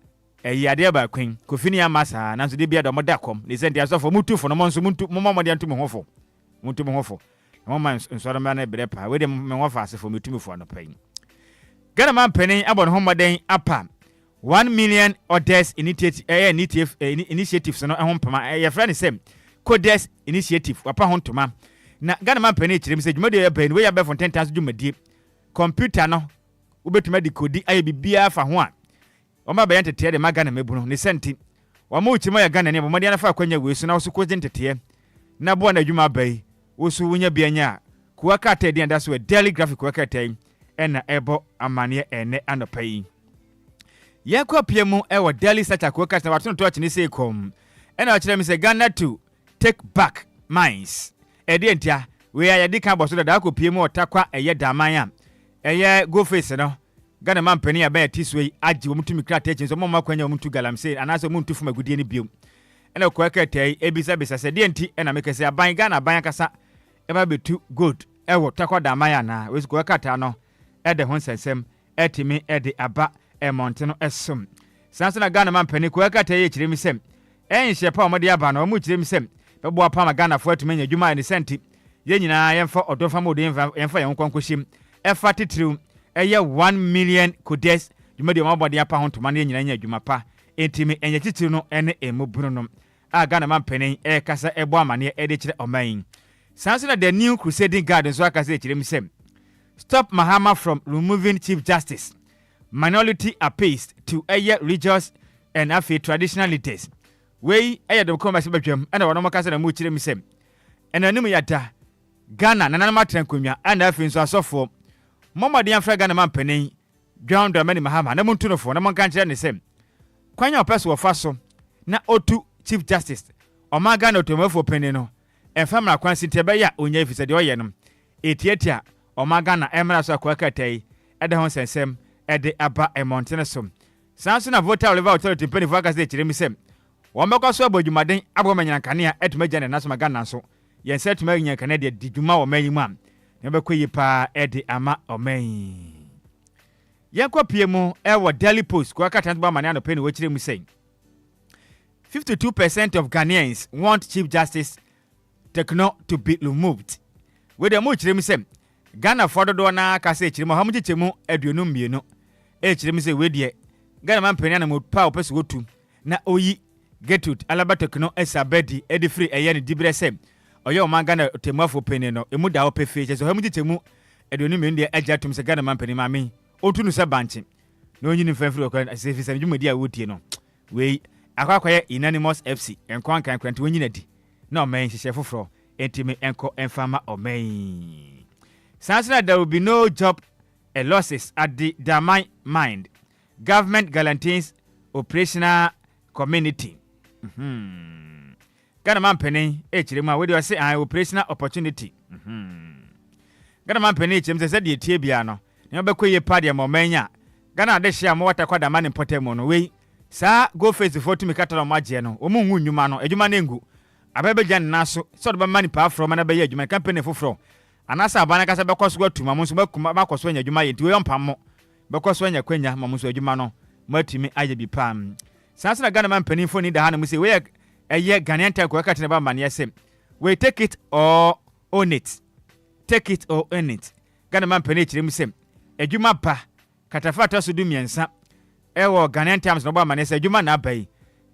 yade ba kwen kofini ya masa nanso de bia da omoda kom ne se ntia sofo mutu fo no mo nso mutu mo mo de ntum ho fo mutum ho fo mo ma nso ma na bre pa we de me nwa fa asefo metum fo no pai Ghana man penny abon ho moden apa 1 million orders initiatives no ho pama your friend same codes initiative wapa ho ntoma na Ghana man penny chirem se dwumade ya ben we ya be for 10,000 dwumade computer no ubetuma de kodi aye bibia fa ho a o ma be yantete de magana mebuno ne senti wa ma uchima ya Ghana ne bo mode na fa kwanya we su na so koji ntete na bo na dwuma bai wo su wunya bianya kuwa kata de anda so a daily graphic kuwa kata ena ebo amane ene anopai yakwa piemu ewo daily search kuwa kata watu to achine sei kom ena achire mi se Ghana to take back mines ede ntia we ya de kan boso da akwa piemu otakwa eye daman a eye go face no Ghana man pani aba tiswe agi wo mutumi krata echin so mo makwanya wo mutu galamse anaso muntu fuma gudie ne biom ena kuwa kata ebisa se de nti ena mekese aban Ghana aban kasa eba betu good ewo takwa daman na we kuwa kata no ede hon sensem etimi ede aba monteno esum sanso na Ghana man pani kuwa kata ye chiremi sem enhye pa omode aba na omu chiremi sem bebo apa ma Ghana fo atumi nya dwuma ne senti ye nyina yemfa odonfa mode yemfa ye nkonkoshim efa titiriw eye 1 million codes dwuma de omabode apa ho ntoma ne nyina nya dwuma pa entimi enye titiriw no ene emobunu no a Ghana man pani kasa ebo amane ede kire oman sanso na the new crusading guard so aka se chiremi sem stop Mahama from removing Chief Justice. Minority appeased to religious and traditional leaders. We the commerce bedroom and one more na mu chire mi sem. And anum yata Ghana na na matrenkonya and afin so asofo. Mama de amfra Ghana man panin. John Dramani Mahama na muntu no fo na man kan chire ne sem. Kwanya opeso wo fa so na otu Chief Justice. O ma Ghana otomafo panin no. Enfamra kwansi tebe ya onya efise de oye no. Etietia o ma Ghana emra so akwakatai ede hon sensem ede aba emontene som sanso na voter Oliver authority penny for akase chire mi sem wo mbekọ so abodwumaden abomanyana kanea etumagia ne naso Ghana so yen set magnya kanea de didwuma wo manyi mu am ne bekọ yi pa ede ama oman yakọ piemu ewo Daily Post kwa katan ba mane anopeni wo chire mi sem 52% of Ghanaians want Chief Justice Tekno to be removed we de mo chire mi sem Ghana fododo na kase chirimo ha mujechemu aduonum mienu chirimi se wedie Ghana man penia na mo pa opese wotu na oyi getut alaba tekno esabedi edifree eye ne dibrese oye o man Ghana temafo peni no emu da opefe che so ha mujechemu aduonum mienu de ajatum se Ghana man peni mami otunu se banche na onyi ni fanfiri okwa se fisa dwumadi a wotie no we akwakoye unanimous FC enkwan kan kwante onyi na di na o man hihye foforo entimi enko enfama o man Sansana there will be no job losses at the Damai Mind. Government guarantees operational community. Ghana man penny, chirima, where do I say operational opportunity? Ghana man penny, James said the Tibiano. Never quay a party a momenya. Ghana de share more water quite a man in Potemon way. Sa go face the photo me cattle on Magiano, Omu Numano, a Jumanengu. A baby Jan Naso, sort of money power from an abbey, my company for fro. Anasa abana kasa bekos go to mamusu makos wenya dwuma ye nti we mpammo bekos wenya kwenya mamusu adwuma no matimi aye bi pam sansa na Ghana man panimfo ni da ha na mu se we eye Ghanaian tech ko akate ne ba mane yesem we take it or own it Ghana man pani chire mu sem adwuma ba katafata so du miensa ewo Ghanaian times no ba mane se adwuma na abai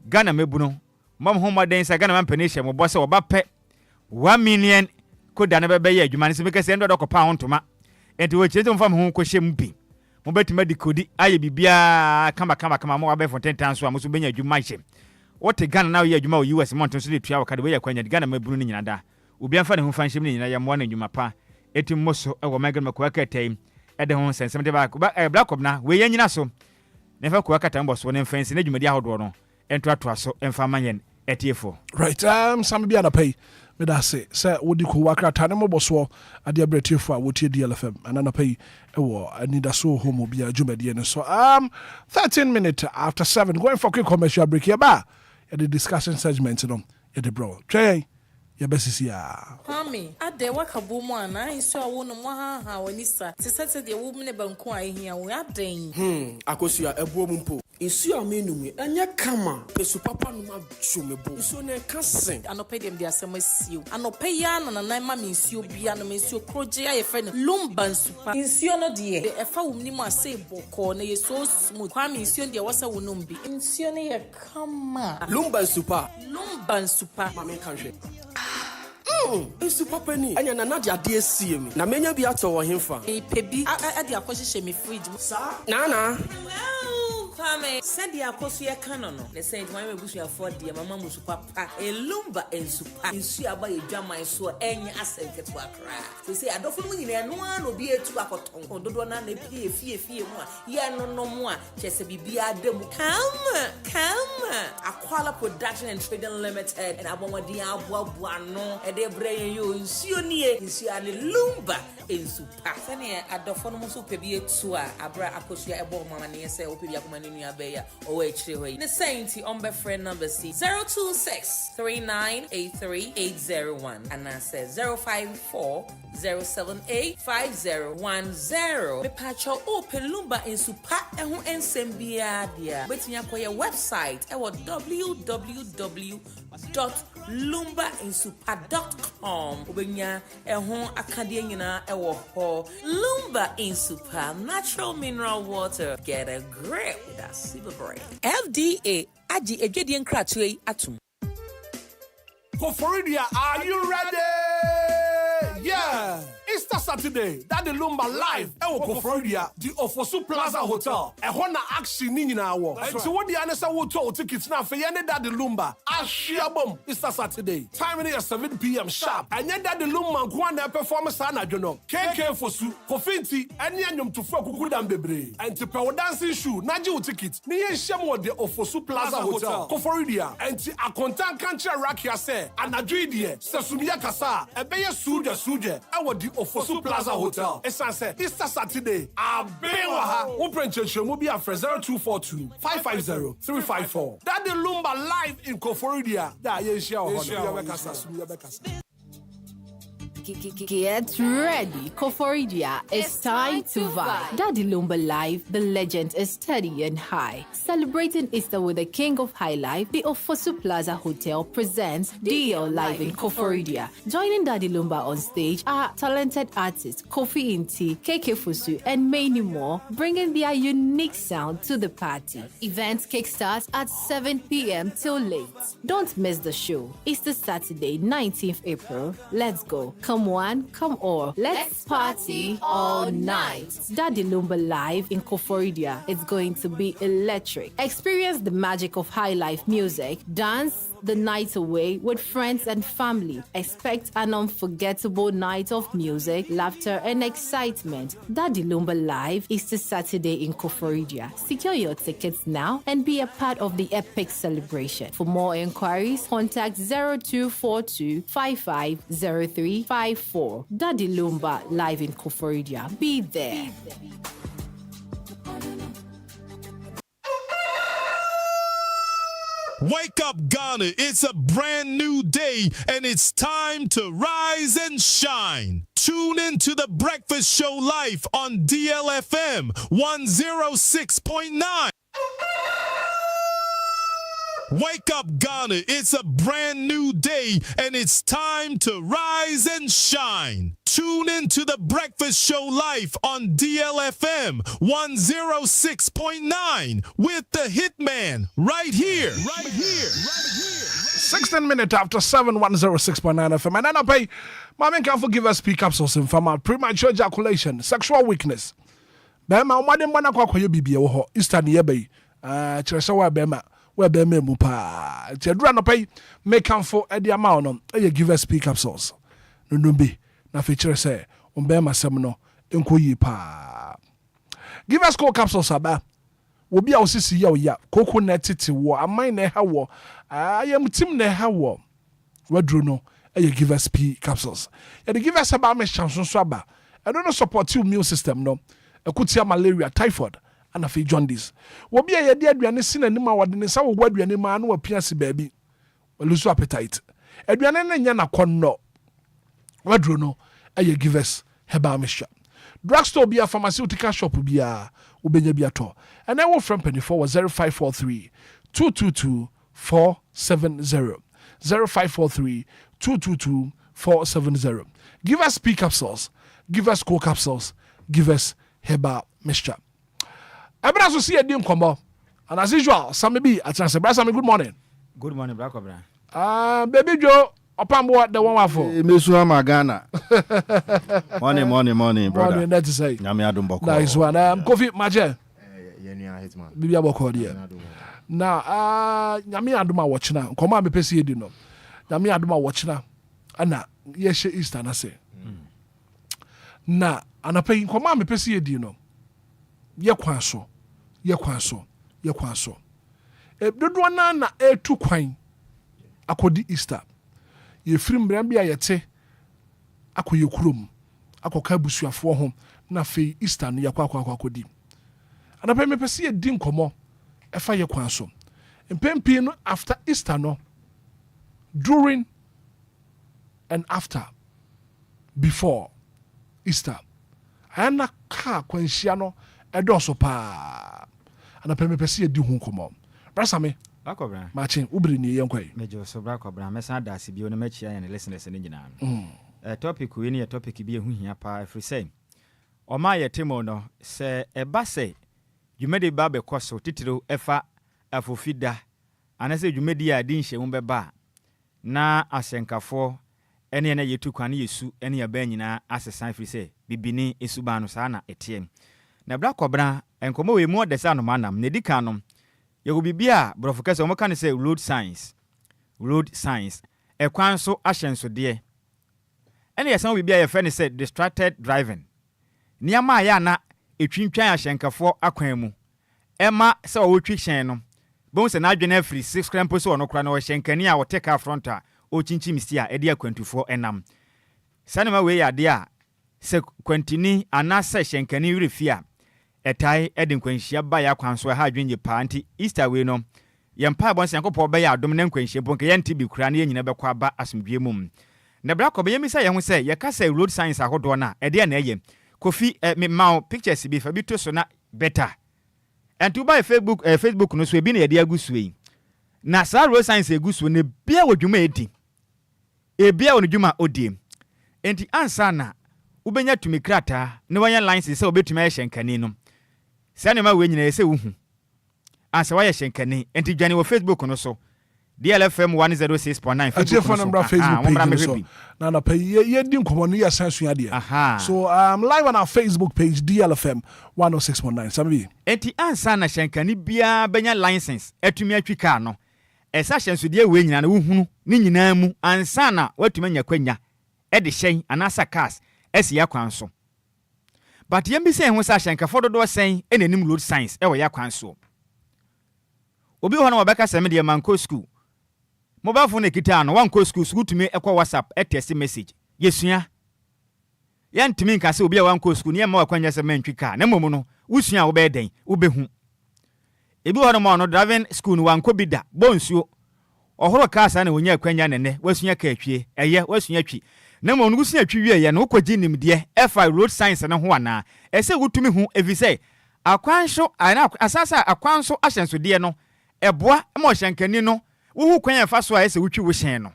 Ghana mebuno mom homoden sa Ghana man pani hye mo bo se wo ba pe 1 million koda na bebe ye adwuma ne se mekase ndo dokopa ho ntoma enti wo chire mfa ho ko hye mu bi mo betima di kodi aye bibia kama mo abe fonten tanso amuso benya adwuma hye wote Ghana na ye adwuma wo US monton so de tua wakade we ye kwanya Ghana mabunu ni nyina da obi amfa ne ho fa nhyem ni nyina ye mo na adwuma pa eti moso ewo megan makwa katai ede ho sensem de ba black up na we ye nyina so ne fa kwa kata mbo so ne fancy na adwumadi ahodo no ento atoa so emfa manyen etiefo right some bia na pay me da say wodi ko wakra tane mo boso ade abretiefo a wotie DLFM anana pay ewo Anidaso Wɔhɔ bia adwumadi ne so 13 minutes after 7 going for quick commercial break here ba the discussion segment no the bro try your best ya Mami, ade wakabu mu ana nso awo no mo ha wani sa. Se se de wo ne banku ahia wo aden. Akosua ebuo mu mpo. Nsu amenu mi anya kama. Pesu papa no ma twomebo. Nsu ne kasen. Anope dem de asem asio. Anope ya na nan ma mi nsuo bia no nsuo proje ya ye fe no Lumba nsupa. Nsuo no de e fa wo mnimu ase boko na ye so smooth. Kwa mi nsuo de wasa wo no mbi. Nsuo ne ye kama. Lumba nsupa. Lumba nsupa. Mama kanhwe. Nsu papa ni anya na nadia de asie mi. Na menya bi ato wo hemfa. Pebi ade akohye me fridge. Sa? Na. Kwame, said the apostle canon. The saint, why we bush afford the mama musupapa, a lumba and supa, in Suaba, a jama, so any asset to a cry. They say, I don't feel no one will be a two acotong, or don't want to pay fear more. Yeah, no more. Chesapeake be a demo. Come. Aquala Production and Trading Limited, and I want the Abuano, and they bring you in Sione, in Siani Lumba, in Supa. Sania, I don't follow Musupe be a tour, Abra Aposia, a bomb, and say, Opia. The Saint on my friend number C 026-3983-801 and I said 054-078-5010. Me pacho open Lumba in Supa and who ensembia dia. Waiting for your website www.lumbainsupa.com. Ubenya ehon akadenya ewo ho. Lumba in Supa, natural mineral water. Get a grip with that super brain. FDA aji ejedian kratwe atum. Koforidia, are you ready? Yeah. Easter Saturday, that the Lumba live. Ewo Koforidia, the Ofosu Plaza Hotel. Ehona action ni nyina wo. Enti wo di anesa wo to tickets na fe yene that the Lumba. Ashiabom Easter Saturday. Time is 7 p.m. sharp. Anya that the Lumba nko na performance na dwono. KK Fosu, Kofinti, anya nyom tufo kukuda mbebre. Enti pe wo dancing shoe, naji wo ticket. Ni ye hyem wo the Ofosu Plaza Hotel. Koforidia. Enti akontan kanche rakia se anadwi die. Sesumia kasa, ebeye suje. Ewo di Ofosu Plaza Hotel. Esanse Easter Saturday. Abewa. Uprenche mu bia 0242-550-354. That the Lumba live in Koforidia. Da ye share Get ready, Koforidia. It's time to vibe. Daddy Lumba Live, the legend is steady and high. Celebrating Easter with the king of highlife, the Ofosu Plaza Hotel presents DLFM in Koforidia. Joining Daddy Lumba on stage are talented artists Kofi Inti, KK Fosu, and many more, bringing their unique sound to the party. Event kickstarts at 7 p.m. till late. Don't miss the show. Easter Saturday, 19th April. Let's go. Come one, come all. Let's party all night. Daddy Lumba Live in Koforidia. It's going to be electric. Experience the magic of high life music, dance the night away with friends and family. Expect an unforgettable night of music, laughter, and excitement. Daddy Lumba Live is this Saturday in Koforidia. Secure your tickets now and be a part of the epic celebration. For more inquiries, contact 0242-550354. Daddy Lumba Live in Koforidia. Be there. Wake up, Ghana. It's a brand new day, and it's time to rise and shine. Tune in to the Breakfast Show live on DLFM 106.9. Wake up, Ghana. It's a brand new day, and it's time to rise and shine. Tune in to the Breakfast Show live on DLFM 106.9 with the Hitman right here. 16 minutes after 7, 106.9 FM. And then I pay, Mommy can forgive us speak up so from premature ejaculation, sexual weakness. Bema, what them wanna call you BB or Easter near bay. Chesawa Bema. Where be me mupa. Chedra no pay make am for the amount you give us speak up source. No be na feature say on be masem no enko yi pa. Give us call capsules aba. Obi a osisi ya oya coconut titi wo aman na ha wo. Ayam tim na ha wo. Wadru no you give us P capsules. You give us about me chanson so aba. I don't know support your immune system no. Ekutia malaria, typhoid, ana fe jaundice wo bia ye de aduane sina nim a wode ne sa wo aduane ma na wapia se baabi lose appetite aduane na nya na konno wadro no aye give us herbal mixture drugstore bia pharmaceutical shop bia ubenya bia to and I will from penny for 0543 222 470 0543 222 470. Give us P capsules, give us cool capsules, give us herbal mixture. Ebra so see a dim combo. And as usual, Sammy B at Sammy, good morning. Good morning, Black Obra. Baby Joe, upon board the one for Mr. Magana. Morning, brother. Morning, that is say. Nice one. Coffee, Maje. Hitman. Bibi aboko dia. Na nyame adoma watch na. Koma me pese edi no. Nyame adoma watch na. Ana ye she Easter na say. Na anapa yi koma me pese edi no. Ye kwan so. Dodo na etu kwan akodi Easter. Ye firim brambia yete akoye kurom. Akoka busuafo ho na fe Easter no yakwa akodi. Anapa me pese edi nkomo efa ye kwan so. Mpempi no after Easter no, during and after, before Easter, ana ka kwanhia no edoso pa. Anapa me pese edi hu nkomo. Brasame Bakobra. Machin ubri ni yenkwai. Mejo so Bakobra mesa da sibio no machia and listeners ni nyina no. Topic we ni topic bi ehu hia pa free say. Oma ye temo no se eba se dwumedi ba be koso titiro efa afofida anase dwumedi a din hye wo beba na asenkafo ene na yetu kwane yesu ene ya ba nyina asesan free say bibini esuba no sa na etiem na Bakobra enkomo we mu odesa no manam ne dika no ye go bibia brofokase omo kan say road signs ekwan so ahyenso de ene yesan bibia ye fe ne say distracted driving niama ya na etwintwan ahyenkafo akwan mu ema se wotwi hyen no bon se na adwene afri 6 crampo so ono kra na hyenkani a wote car front a ochinchi misi a ede akwantufo enam sanema we ya de a se kwantini anasa hyenkani refia etai ede nkwanhia ba ya kwan so ha adwenye pa anti Easter we no yempa bon se yankopɔ ba ya adom na nkwanhia bon ke yenti bi kura na yenyina bɛkɔ aba asomdwe mum na bra kɔ be yemisa ye ho se ye ka se road signs ahodo na ede na eye kofi me ma pictures bi fa bi to so na better and to buy Facebook no so ebi na ye de agusu yi na sa road signs egusu ne bia wodwuma edi ebia wonodwuma odie enti ansa na ubenya tumi krata ne wanya lines se obetumi ahyenkani no sanema we nyina ese wuhu ansa waya hyenkani enti dwane wo Facebook no so DLFM 106.9 Facebook number Facebook page so na na pay ye di nkomo no yasansu ade so live on our Facebook page DLFM 106.9 sabi enti ansa na hyenkani bia benya license atumi atwika no esa hyenso de we nyina na wuhunu ni nyina mu ansa na watumi anya kwanya e de hyen anasa cars esi yakwan so but yembi se ho sa hyenkafo dodo sen enanim road signs e wo yakwan so obi ho na wabeka se me de manko school mobile phone ekita no wanko school tumi ekwa WhatsApp text message yesua yantimi nka se obi a wanko school ne ma wakwanya se mantwi ka na momu no wusua wo be den wo behu ebi ho no driving school no wanko bida bonsuo ohoro ka sa na wonya akwanya nene wasua ka atwie eye wasua twi na mo nugu sia twi wie ye no kwaji nimde F5 road signs na ho ana ese wutumi hu evise akwanso ana asasa akwanso ahyenso de no eboa mo hyenkani no wo kwan afa so a ese wutwi wo hyen no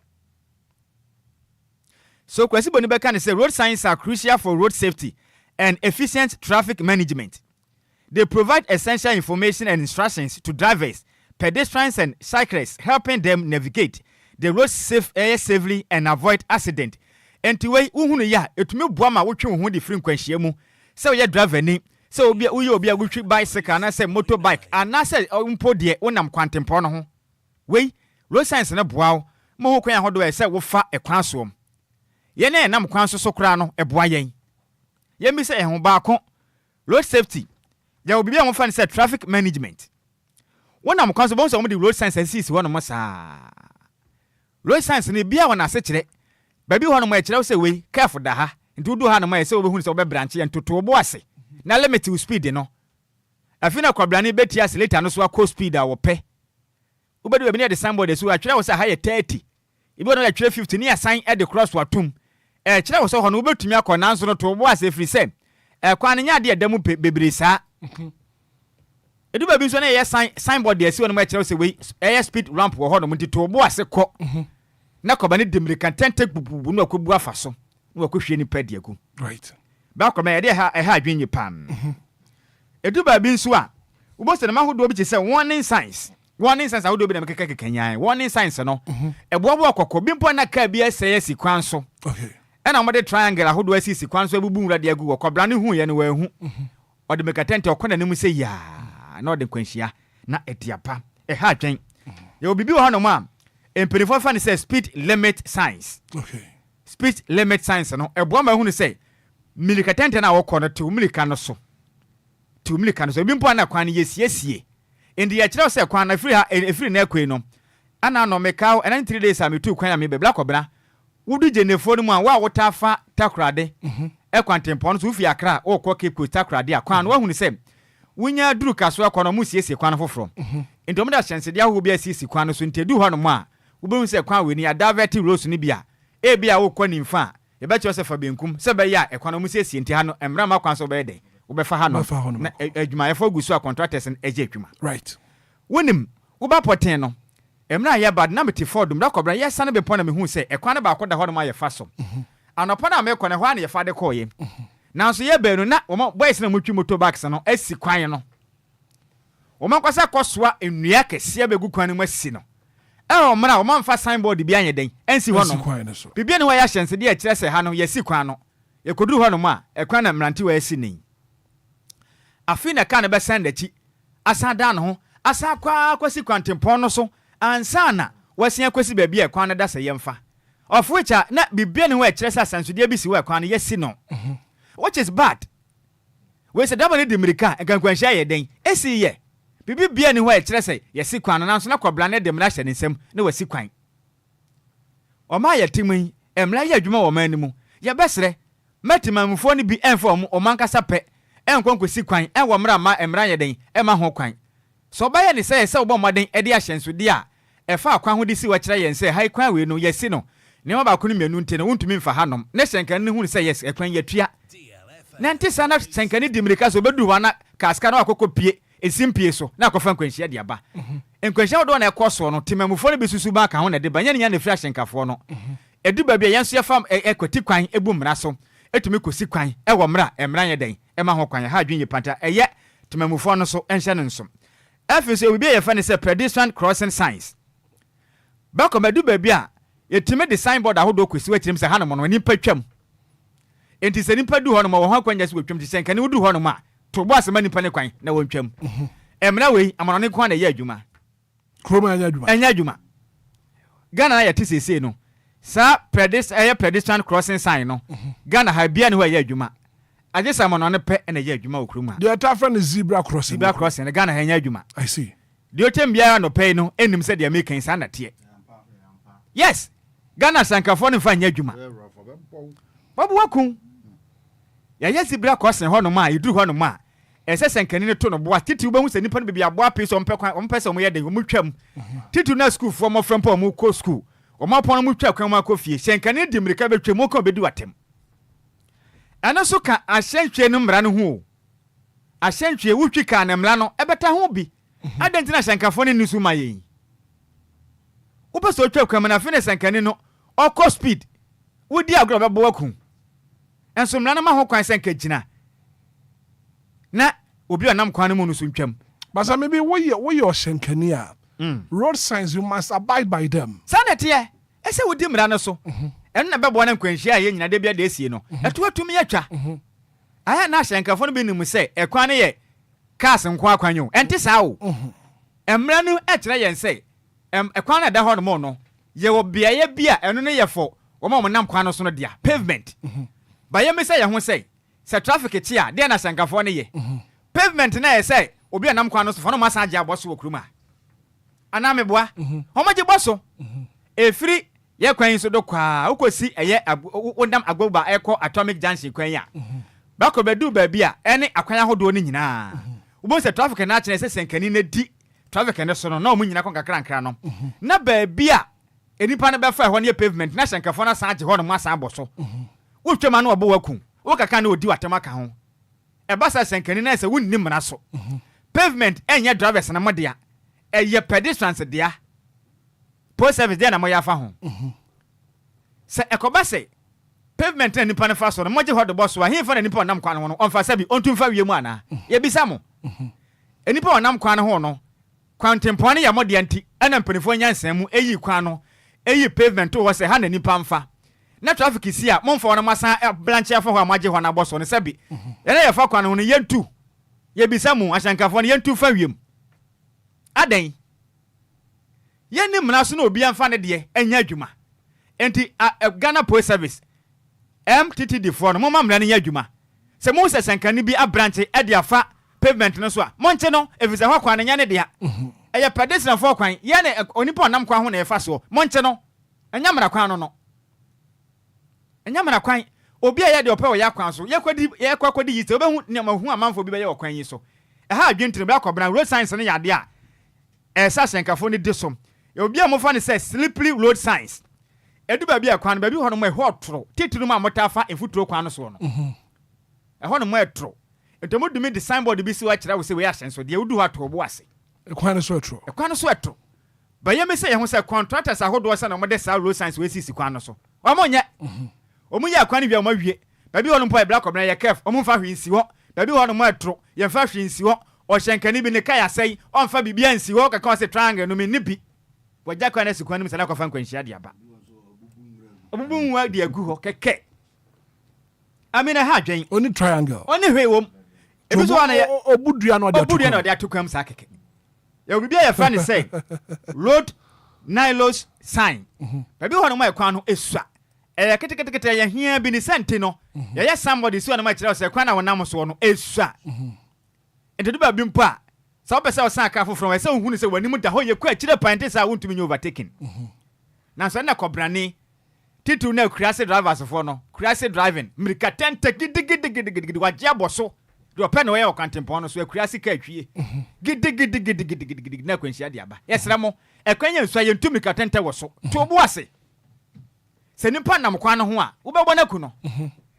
so kwasi boni beka ne say road signs are crucial for road safety and efficient traffic management. They provide essential information and instructions to drivers, pedestrians and cyclists, helping them navigate the road safely and avoid accident. And to way uhunu ya etumi boama wotwe ho de free kwanhia mu se we driver ni se obi obi wotwe bicycle na se motorbike ana se mpo de wonam kwantempo no ho we road signs na boawo mo ho kwan ahodo se wo fa ekwan so ye na enam kwan so kra no eboa yen ye mi se ehun ba ko road safety ya obi bia mo fa se traffic management wonam kwan so bon so mo de road signs assist wono mo saa road signs ni bia wona se kire baby ho no mo ekire se we careful da ha nti udu ha no mo se obehunu se obebranche ntoto bo ase na limit speed no afina kwabrane beti accelerator no so akọ speed a wope ubedu we be the signboard so atwere wo say high 30 ibe no atwere 50 ni assign at the cross watum kyerɛ wo sɛ hɔ no wobɛtumi akɔ nanso no to bo ase free sɛ kwan nya de adamu bebre saa edu ba bi so na yɛ signboard de asi wo no ma kyerɛ wo sɛ we air speed ramp wɔ hɔ no mti to bo ase kɔ na kɔba ne demirika tente bubu no akɔbu afa so na wakɔhwie ni padi aku right ba kɔma yɛ de ha adwenye pan edu ba bi nso a wobɔ sɛ na mahodo bi kyerɛ sɛ warning signs ahodo bi na mekeka kekanyan warning signs no eboabo akɔkɔ bi mpo na ka bi ɛsɛ si kwan so okay ɛna mo de triangle ahodo asi kwan so abubu wura de agu kɔbra ne hu yɛ no wahu ɔde mekatente ɔkɔ na ne mu sɛ ya na ɔde kwanhyia na etiapa ɛha atwen yɛ obibi wɔ hɔ no ma emperifo fa ne sɛ speed limit signs okay speed limit signs no eboa ma hu ne sɛ milikatente na wɔkɔ no te milika no so bi mpo na kwan yɛ siesie indi ya kyerɛ sɛ kwan na free na ekwe no ana no mekao ɛna 3 days a metu kwan ya me bebla kɔbra wudu genefo no mu a wa wota fa takrade ekwantempo no so fi akra o kɔ Cape Coast takrade a kwan no wahu ne sɛ wunya duru kaso akɔ no mu siesie kwan no foforo enti omo da chance dia ho bi asiesie kwan no so ntedu hɔ no mu a wobɛhu sɛ kwan we ni adavert roads no bia bia wo kɔ nimfa ye bɛkyerɛ sɛ fa benkum sɛ bɛya ekwan no mu siesie nti ha no emra ma kwan so bɛyɛ den wobɛfa ha no na adwumayɛfo gu so a contractors ɛgye adwuma right wonim woba poten no emra ya bad na meti fordum da kɔbra yɛ sane bepɔ na mehu sɛ ekwan no ba akɔda hɔ no ma yɛ fa so anɔpɔ na mekɔ ne hɔ na yɛ fa de kɔɔyɛ nanso yɛ baanu na wɔn boys na mutwi motor backs no asi kwan no wɔn akɔsa kɔsoa nnua kɛseɛ bɛgu kwan no mu asi no mra wɔn mfa signboard bi anya den ensi hɔ no bibia ne hɔ yɛ ahyɛnse de akyerɛ sɛ ha no yɛsi kwan no yɛkoduru hɔ no ma ekwan na mrante wɔ asi ni afi na ka ne be send achi asa da no ho asa kwasi kwantempon no so ansa na wasia kwasi baabi e kwan no da sɛ yɛmfa of which na bibia ne ho ɛkyerɛ sɛ asansude bi si wɔ kwan no yɛsi no which is bad we say double de mirika enkankwanhia yɛ den esi yɛ bibia ne ho ɛkyerɛ sɛ yɛsi kwan no nanso na kɔbla ne de mra hyɛ ne nsam na wasi kwan ɔma yɛ timu emra yɛ adwuma wɔ man mu yɛbɛsrɛ matimamfo ne bi ɛmfa ɔmankasa pɛ enkonkosi kwan enwo mra ma emra yeden ema ho kwan so ba ye ne se wo moden e de ahyensude a efa kwan ho de si wa kire yen se hai kwan we no yesi no ne ma ba ko no mienu nte no wontumi mfa hanom ne hyenkan ne hu se yes ekwan yatua na nte sana hyenkan ne dimirika so bedu wa na kaska na akokɔ pie esimpie so na akɔfa nkwanhia de aba nkwanhia do na ɛkɔ no temamufo ne bisusu ba ka ho na de banya ne nya ne fira hyenkafo no edu ba bia yenso yɛfam ekwati kwan ebu mra so etumi kosi kwan ɛwɔ mra emra yeden ema ho kwan ha adwenye panta eye temamufo no so enhye ne nso afise obi ye fa ne se pedestrian crossing signs bako madu baabi a yetime de signboard ahodo kosi wa kirim se ha no no ni patwam enti se ni padu ho no mo ho kwanya se wotwam ti senka ne wudu ho no ma to bo asema ni pane kwan na wontwam emra wei amano ne kwan na ye adwuma kroma anya adwuma Ghana na yete sese no sa pedestrian crossing sign no Ghana ha bia ne ho ye adwuma agesa mo no ne pe na ye adwuma okruma the attack is zebra crossing ne Ghana ha nya adwuma I see the otem bia no pe no enim se de make san na te yes Ghana sankafo ne fa nya adwuma babu wakun ya ye zebra crossing ho no ma yidu ho no ma ese sankani ne to no boa titi wo hu se nipa no bibia boa pe so mpɛ kwan mpɛ se mo ye de mo twam titi na school fo mo frem pa mo ko school o ma pon mo twa kwan ma ko fie sankani dimirika betwam mo ko bedi watem ana so ka ahyɛntwe no mmara no ho ahyɛntwe wutwi ka na mmara no ebeta ho bi adanti na hyenkafo ne nisu ma yen wo so twa kwan na fine sankani no ɔkɔ speed wodi agro bɛbɔ waku enso mmara no ma ho kwan sanka gina na obi anam kwan no mu no so ntwam basa maybe wo ye hyenkani a road signs you must abide by them sanete ese wodi mmara no so ɛno na bɛbɔ na nkwanhyia ye nyina de bia de esie no ɛto atumi atwa aya na hyenkafo no bi nim sɛ ɛkwan no yɛ cars nko akwanyo ɛnte saa wo mmara no ɛkyerɛ yɛn sɛ ɛkwan na da hɔ no mo no ye wo biaye bia ɛno no yɛ fo wo ma mo nam kwan no so no dia pavement ba ye me sɛ ye ho sɛ traffic ti a de na hyenkafo no ye pavement na yɛ sɛ obi anam kwan no so fa no masa agya aboso wɔ kuruma ana meboa homaje boso efiri ye kwan so do kwa ukosi eye wondam agboba ekọ atomic junction kwan ya bako bedu ba bia ene akwan ahodo ni nyina Ubo se traffic na chene se senkani na di traffic ne so no na omunyina kon kakra no na ba bia enipa ne befa ho ne pavement na hyenkafo na san age ho no ma san boso wotwema na obo waku wo kaka na odi watema ka ho e ba sa senkani na se wunnim na so pavement enye drivers na modea eye pedestrians dia post service dia na mo ya fa ho se ekoba se pavement na nipa ne fa so no moje ho de boso a himfa na nipa onam kwan ho no onfa sabi ontumfa wiemu ana ye bisa mo enipa onam kwan ho no kwantempone ya modea nti ana mpanifo nyansan mu eyi kwan no eyi pavement wo se ha na nipa mfa na traffic si a momfa wona masa branch afa ho amaje ho na boso no sabi yana ya fa kwan ho no yentu ye bisa mu ahyankafo no yentu fa wiem adan yeni mnaso na obi amfa ne de enya adwuma enti Ghana Post Service MTTD for no mama mra ne nya adwuma se mo se senkani bi a branch e de afa pavement no so a monche no efise ho kwan nya ne de a eye pedestrian for kwan ye ne onipa onam kwan ho na efa so monche no enya mra kwan no enya mra kwan obi a ye de opa wo ya kwan so ye kwakodi yi se obehu ne mahu amanfo bi be ye okwan yi so ha adwentire be akobran road signs ne yade a esa senkafo ne de so obi a mo fa ne say slippery road signs edu ba bi akwan ba bi ho no mo hotro titiri ma motafa efuturo kwan no so no ho no mo etro etomo dumi de signboard bi si wa kira wo se we ahyen so de udu hato bo ase ekwan no so etro ba ye me say ye ho say contractors ahodo se na mo de sa road signs we sisi kwan no so o mo nye o mu ya kwan bi o ma wie ba bi ho no mpo e bla kobna ye kef o mu fa hwinsi ho ba bi ho no mo etro ye fa hwinsi ho o hyenkani bi ne kaya sei o mfa bibia nsi ho kaka o se triangle no me nibi wajja kwan asi kwan no se na kwafa nkwanhia de aba obubunwa de agu ho keke amina ha dwen oni triangle oni hwe wom ebi so wana obudua no de atokwam sa keke ya bibia ya fa ne say road nylos sign baby ho no mai kwan no esua kete ya hia bi ni sente no ya somebody so na ma kire say kwan na wonam so no esua entedu ba bi mpo a sa opese o san ka foforo we say ohunu say wanim da ho ye kwa kire pante sa wontumi nyu overtaking na so na kobrane titu na crazy drivers for no crazy driving mirika tente gidigidi wajia boso do pe no ye okwantempon no so crazy ka atwie gidigidi na kwanhia de aba yesra mo ekwanya nso ye ntumi ka tente wo so to obu ase se nipa nam kwan no ho a wo bebo na ku no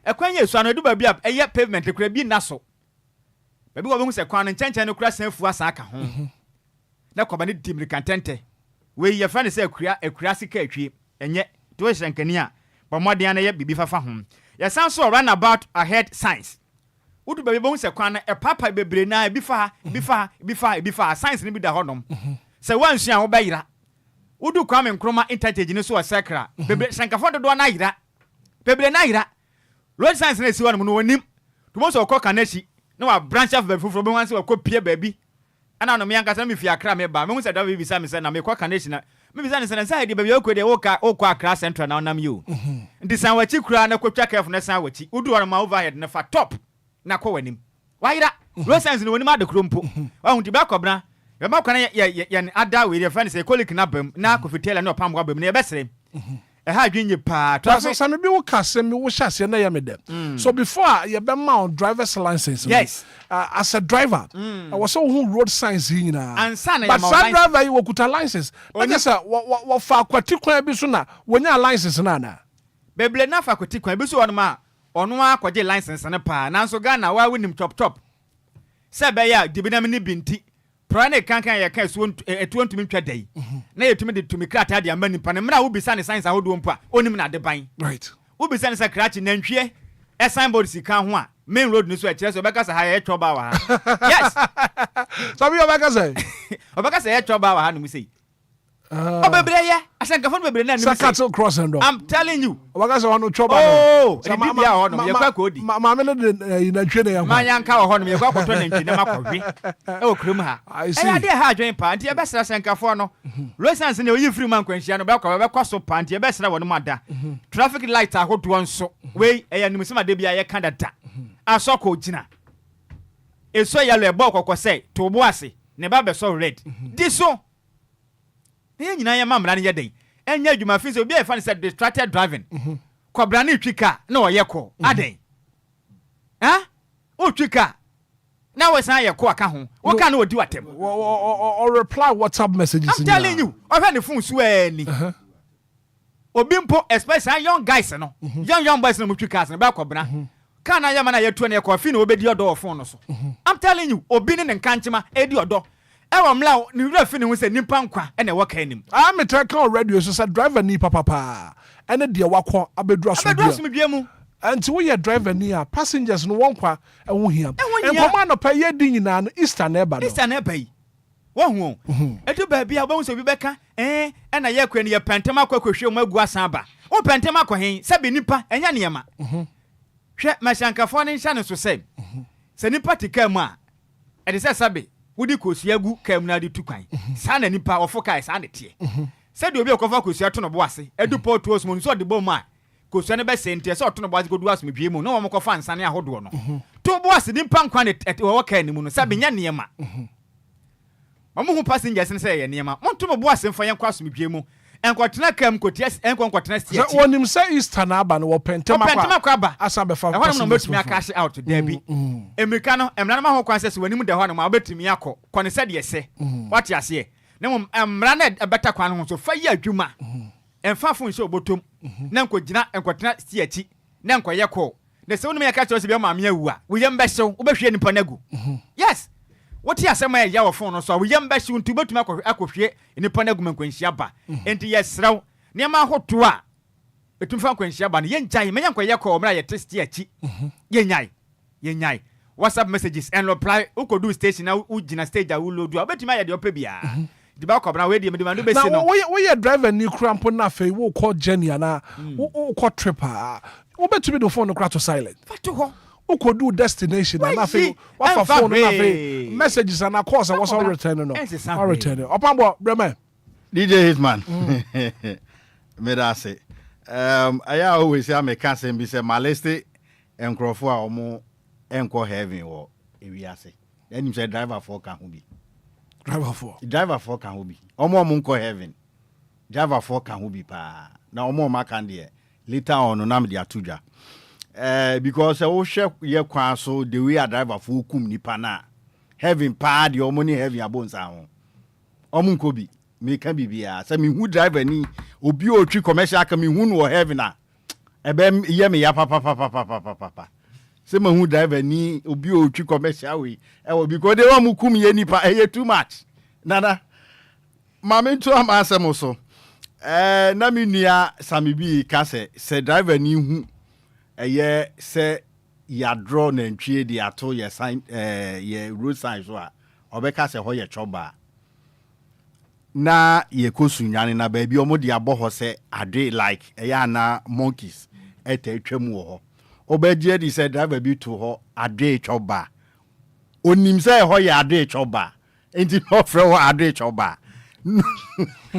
ekwanya nso no duba bi a eye pavement kura bi na so baby wo be hu se kwan no nchenchen no kura san fu asa aka ho na kwabane dimirika tente we ye fa ne se crazy ka atwie enye to hyenkani a ba modern na ye bibi fafa ho ye san so run about ahead signs udu ba bi se kwan na e papa bebre na bi fa signs ni bi da honom se wansu a wo ba yira udu kwame nkroma interchange ni so o sekra bebre hyenkafo dodo na yira bebre na yira road signs na si wonom no wonim to mo so ko kanachi na wa branch of be fufuro be wan se wa ko pie ba bi ana no me yankasa me fi akra me ba me hu se da bi sa me se na me ko kanachi na maybe san san sai de baby okode wo Accra Central na onam you ndi san wachi kura na kwatwa kef na san wachi udu war ma overhead na fa top na ko wanim wayira road signs no wanim adekro mpo wa hu ti ba kobna ya ma kwana ya ada we dey friend say colic na bam na kofitela na opam bam na ye besere ha adwenye pa traffic san bi wo kase me wo hyase na ya me dem so before you be mount driver's license yes as a driver I was so road signs here na but some driver you kuta license but yes wo fa kwati kwan bi so na wonya license na na beble na fa kwati kwan bi so ono ma ono akwaje license na pa na so Ghana wa winim top se be ya dibinam ni binti prane kankan ya ka so etuntumi ntwa dai na yetumi de tumi krata de amani pa ne mra wo bisa ne science ahodo mpo a onim na de ban right wo bisa ne sa krachi na nhwie e signboard sika ho a main road ni so e kire so obeka sa ha ye troba wa yes so bi obeka sa ye troba wa ha no mi sei bebre ye asankafo bebre na ni mi sei cross and I'm telling you obeka sa no troba no so ma bia ho no ye kwa kodi ma me no na twe na ya ma yanka ho no ye kwa koto na ntwi na makɔhwe e wo krum ha ade ha adwen pa nti ye besra asankafo no license ne oyi free man kwanhia no be kwa so pa nti ye besra wo no mada traffic light ahodo nso we eya nim sema de bia ye kan dada asoko gina eso ya le bo kokɔ sɛ to bo ase ne ba be so red diso ne nyina ya mamra ne yeden enya adwuma fi so obi e fa ne sɛ distracted driving kɔbra ne twika na ɔyɛ kɔ aden o twika Now we say ko aka ho. Wo ka na odi watem. Or reply WhatsApp messages. I'm telling you. I heard the phone swear ni. Obimpo especially young guys no. Young boys no mutwi cars no ba kwabena. Ka na yama na yetu na ye kofi na obedi odo phone no so. I'm telling you, obi ne nkanchema edi odo. Ewa mla ni wura fi ne ho se nimpa nkwa e na wo ka anim. Ah me try call radio so say driver ni papa. Ene de wakọ abedu asomdua mu. Anti we driver ni a passengers no won kwa e wo hiam. Enkoma no pa ye din nyina no Easter na eba no. Easter na eba yi. Wo hu. Edu ba bia wo so bi beka e na ye kwa ni ye pentema kwakwehwe mu agu asan ba. Wo pentema kwa hen se be nipa enya ne yema. Hwe mashankafo ne nhya ne so se. Se nipa tika mu a e de se sabe wudi kosua gu kam na de tukwan. Sa na nipa ofo kai sa ne tie. Se de obi okofa kosua to no bo ase. Edu port osmo nso de bo ma. Kosua ne be sente se oto no bo ase godu asme bie mu. No wo mkofa ansane ahodo no. To bo ase nipa nkwa ne wo ka ni mu no sabe nya ne yema. Mamu hu passengers ne se ye ne yema. Monto bo ase mfa yenkwa asme bie mu. Enkwatena kam kotias enkwatena stie. So wonim say Easter na aba no wo pentema kwa aba. Asa be fa. E hono no metumi akash out there bi. Emirika no emra na ho kwan se wanim de ho no ma betumi akọ. Kone se de se. What ya se? Na mo emra na ebeta kwan ho so fa yi adwuma. Emfa fo nse obotom. Na nkogina enkwatena stie achi. Na enkoye ko. Na se wonim ya ka cho se be ma me awu a. Wo yem be hyew, wo be hwe nipa nagu. Yes. What ya asema ya wo phone no so we yam ba shi ntu betuma akohwe nipa na guma nkwanhia ba enti yesraw niam ahoto a betumfa nkwanhia ba no yenjai menya nkwaye ko omra ye test achi yenjai WhatsApp messages and reply ukodu station na ugina stage a ulodu betuma ya de opebia di ba ko bra we di me do be si no we driver ni krampo na fe wo call journey na wo call trip a wo betumi do phone no kra to silent fatu ho Uko do destination and nothing. What for phone nothing. Messages and course I was all returning. All returning. Opambo, Bremen. DJ Hitman. Me da say. I always say me can say be say maleste enkrofo a omo enko heaven wo ewiase. Then him say driver for can who be. Driver for can who be. Omo nko heaven. Driver for can who be pa. Na omo ma kan there. Later on na me dia tuja. Because I share your car so the way a driver for kum nipa na heaven pa the money heaven abon sa ho omunkobi me can be bia say me who driver ni obi o twi commercial ka me hu no heaven na ebe ye me ya papa say me who driver ni obi o twi commercial we because they want kum ye nipa too much nana mama to am asem so na me nua samibi ka say driver ni hu eye se ya draw na ntwie di ato ye sign ye road sign so a obeka se ho ye choba na ye kosunyane na ba bi omo di aboho se ade like eya na monkeys etwam wo ho obeje di se driver bi to ho ade choba onim se ho ye ade choba enti no frɛ ho ade choba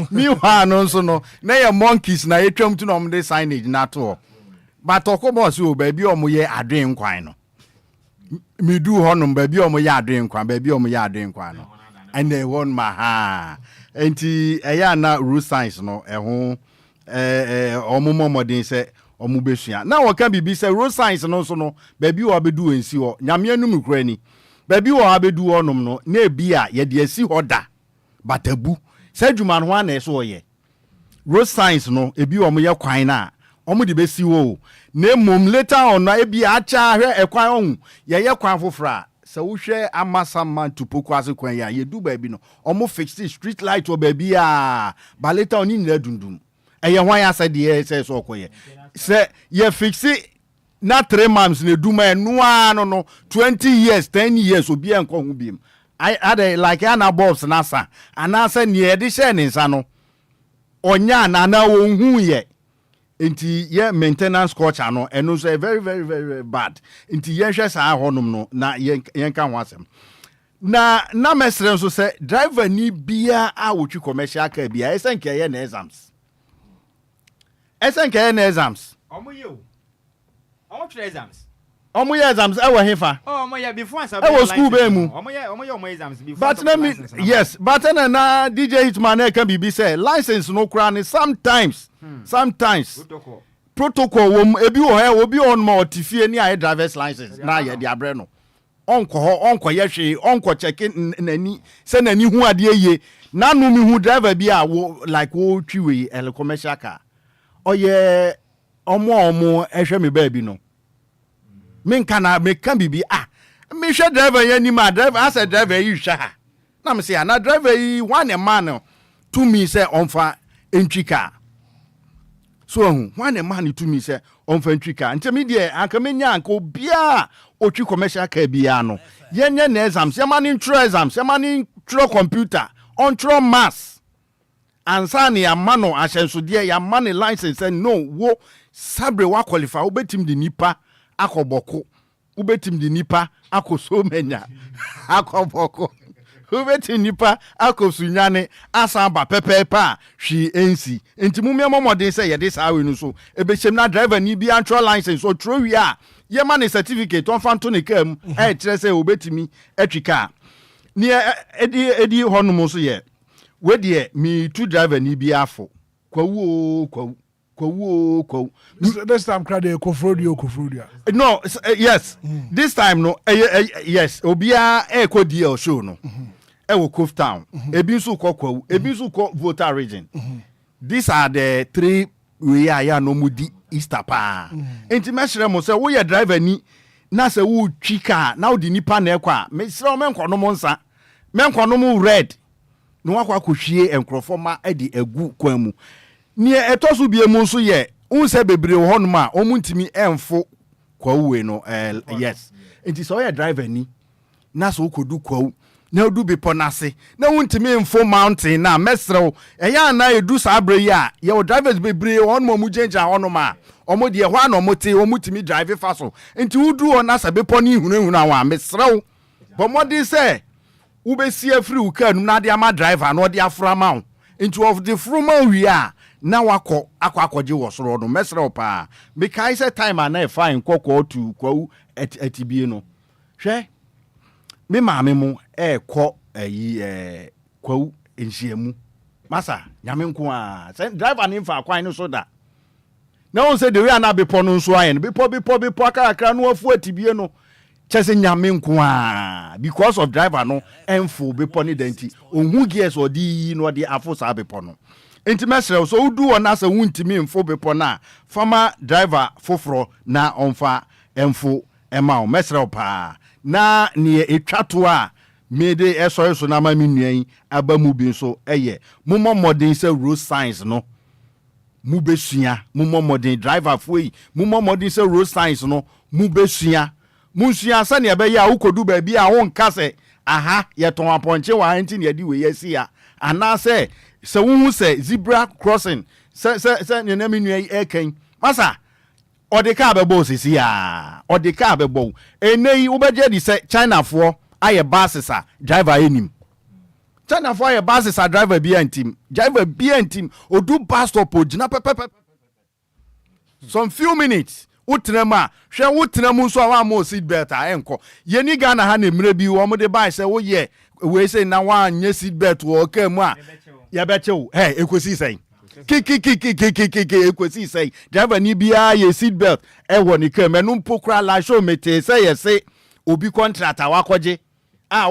mi wa no so no na ye monkeys na etwam to no om de signage na to but okomo so baby omo ye adwen kwan no me du honum baby omo ye adwen kwan no and they won my ha enti eya na road signs no ho omo momodin se omo besua na wo kan bibi se road signs no so no baby wo abedu ensi ho nyame anum kura ni baby wo abedu honum no na ebia ye de asi hoda batabu se dwuma no ana eso ye road signs no ebi omo ye kwan na omo de besi wo na mom later on na ebi acha hwe ekwan ohun ye kwan fofora se wo hwe amasa man to poku ase kwan ya ye du ba bi no omo fix street light o ba bi a ba later on ni dundum eye hwan ya se de se so okoye se ye fix na 3 months na du ma no no 20 years 10 years obi enko hu biem I like ana bobs na sa anasa ne ye de hye ne nsa no onya na wo hu ye Inti ye maintenance culture no eno so very very very, very bad. Inti ye hwe sa honum no na ye ka ho asem. Na mesre so say driver ni bia a wotwi commercial car bia esenke ye na exams. Omo ye o. Omo try exams. Omo ye exams e wa hefa. Oh omo ye before answer. E wa school be mu. Omo ye exams before. But let me yes, but na DJ Hitman e can be say license no kra ni sometimes protocol wom ebi wo he obi on ma otifie ni aye driver's license na ye de abre no onko yehwe onko check nani se nani hu ade ye nanu mi hu driver bi a wo like wo twiwe el commercial car oye omo ehwe me ba bi no me nka bibi me hwe driver ye ni ma driver as a driver yi hwa ha na me say na driver yi one man to me say onfa entwika so one man to me say onfa entwika ntemi de anka menya anka obia otwi commercial car bia no yenye na exams yama ni intro exams yama ni intro computer on intro mass ansa ni amano ahyenso de ya money license no wo sabre wa qualify obetim de nipa akoboko ubetim di nipa akoso menya akoboko ubetim nipa akosunyane asamba pepepa hwi ensi enti mumia momode se yede sawe no so ebechem na driver ni bi antro license so tro wi a ye ma ne certificate on fanto ne kam e kire se obetimi atwika ni edi honum so ye we de mi tu driver ni bi afo kwawu this time crowd kofrodia no yes this time no yes Obia eko DL show no e wo Cove Town ebi nso kokwawu ebi nso ko voter region these are the three we are no mudi Easter pa enti meshere mo se wo ye driver ni na se wo twika na wo di nipa na ekwa me sire me nkonom nsa me nkonom red no wakwa kohwie enkrofoma e di egu kwamu ni etosu bie mu nso ye unse bebre wo honum a omuntimi emfo kwawuwe no yes enti so ye driver ni na so kodu kwawu na odu bepo nase na untimi emfo mountain na mesrew eya na edu sabre yi a ye drivers bebre honum mu genja honum a omo de hwa na omote omutimi drive faso enti udu ona sa bepo ni hunahunu awa mesrew bomodi se ubesi afri ukanu na de ama driver na ode afra ma into of the fruma wi a na wako akwaje wosoro no mesre pa because say time na fine kokko to kwawu atibie no hwe me maame mu ekọ ayi kwawu enhiamu masa nyame nko a say driver ni fa kwan no so da na on say the way na bepo no so ayen bepo akara no afu atibie no chese nyame nko a because of driver no enfo bepo ni danti onhu gears odi no de afo sa bepo no enti mesre so udu ona sa wuntimi mfo bepo na former driver foforo na onfa emfo ema o mesre pa na ne etwato a mede eso na ma menuan abamu bi so eye mumo modern say road signs no mu besua mumo modern driver foi mumo modern say road signs no mu besua munsua sa ne be ya ukodu ba bi a won kase aha ye ton aponche wa enti ne adi we yasia ana se wo se zebra crossing se ne na menu eken masa odeka bebo sisi ya odeka bebo enei ubeje di se China for aye buses a driver enim China for aye buses a driver bi antim odu bus stop ogina pepe some few minutes utrema hwe utrema nso awa mo seat belt a enko yeni Ghana ha na mire bi wo mo de buy se wo ye we say na wa nye seat belt wo ka mu a ya bechew ekosi sei kiki ekosi sei driver ni bia ye seat belt wo ni ka menu mpokra la show mete say ye say obi contract awakoje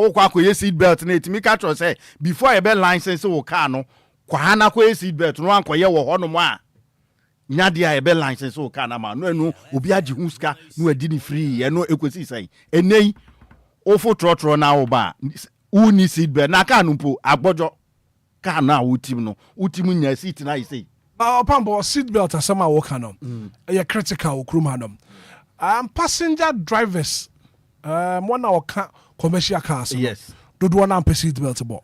wo kwa ko ye seat belt na etimi ka tro say before ye be license wo car no kwa hana ko ye seat belt no anko ye wo hono mo a nyade a ebe license wo kana ma no enu obi agi huska no adi ni free eno ekosi sai enei ofo trotro na wo ba uni seat belt na ka numpo agbojo ka na utim nya seat na isei pambo seat belt asama wo kana e critical okrum hanom passenger drivers one na waka commercial cars yes do na seat belt bo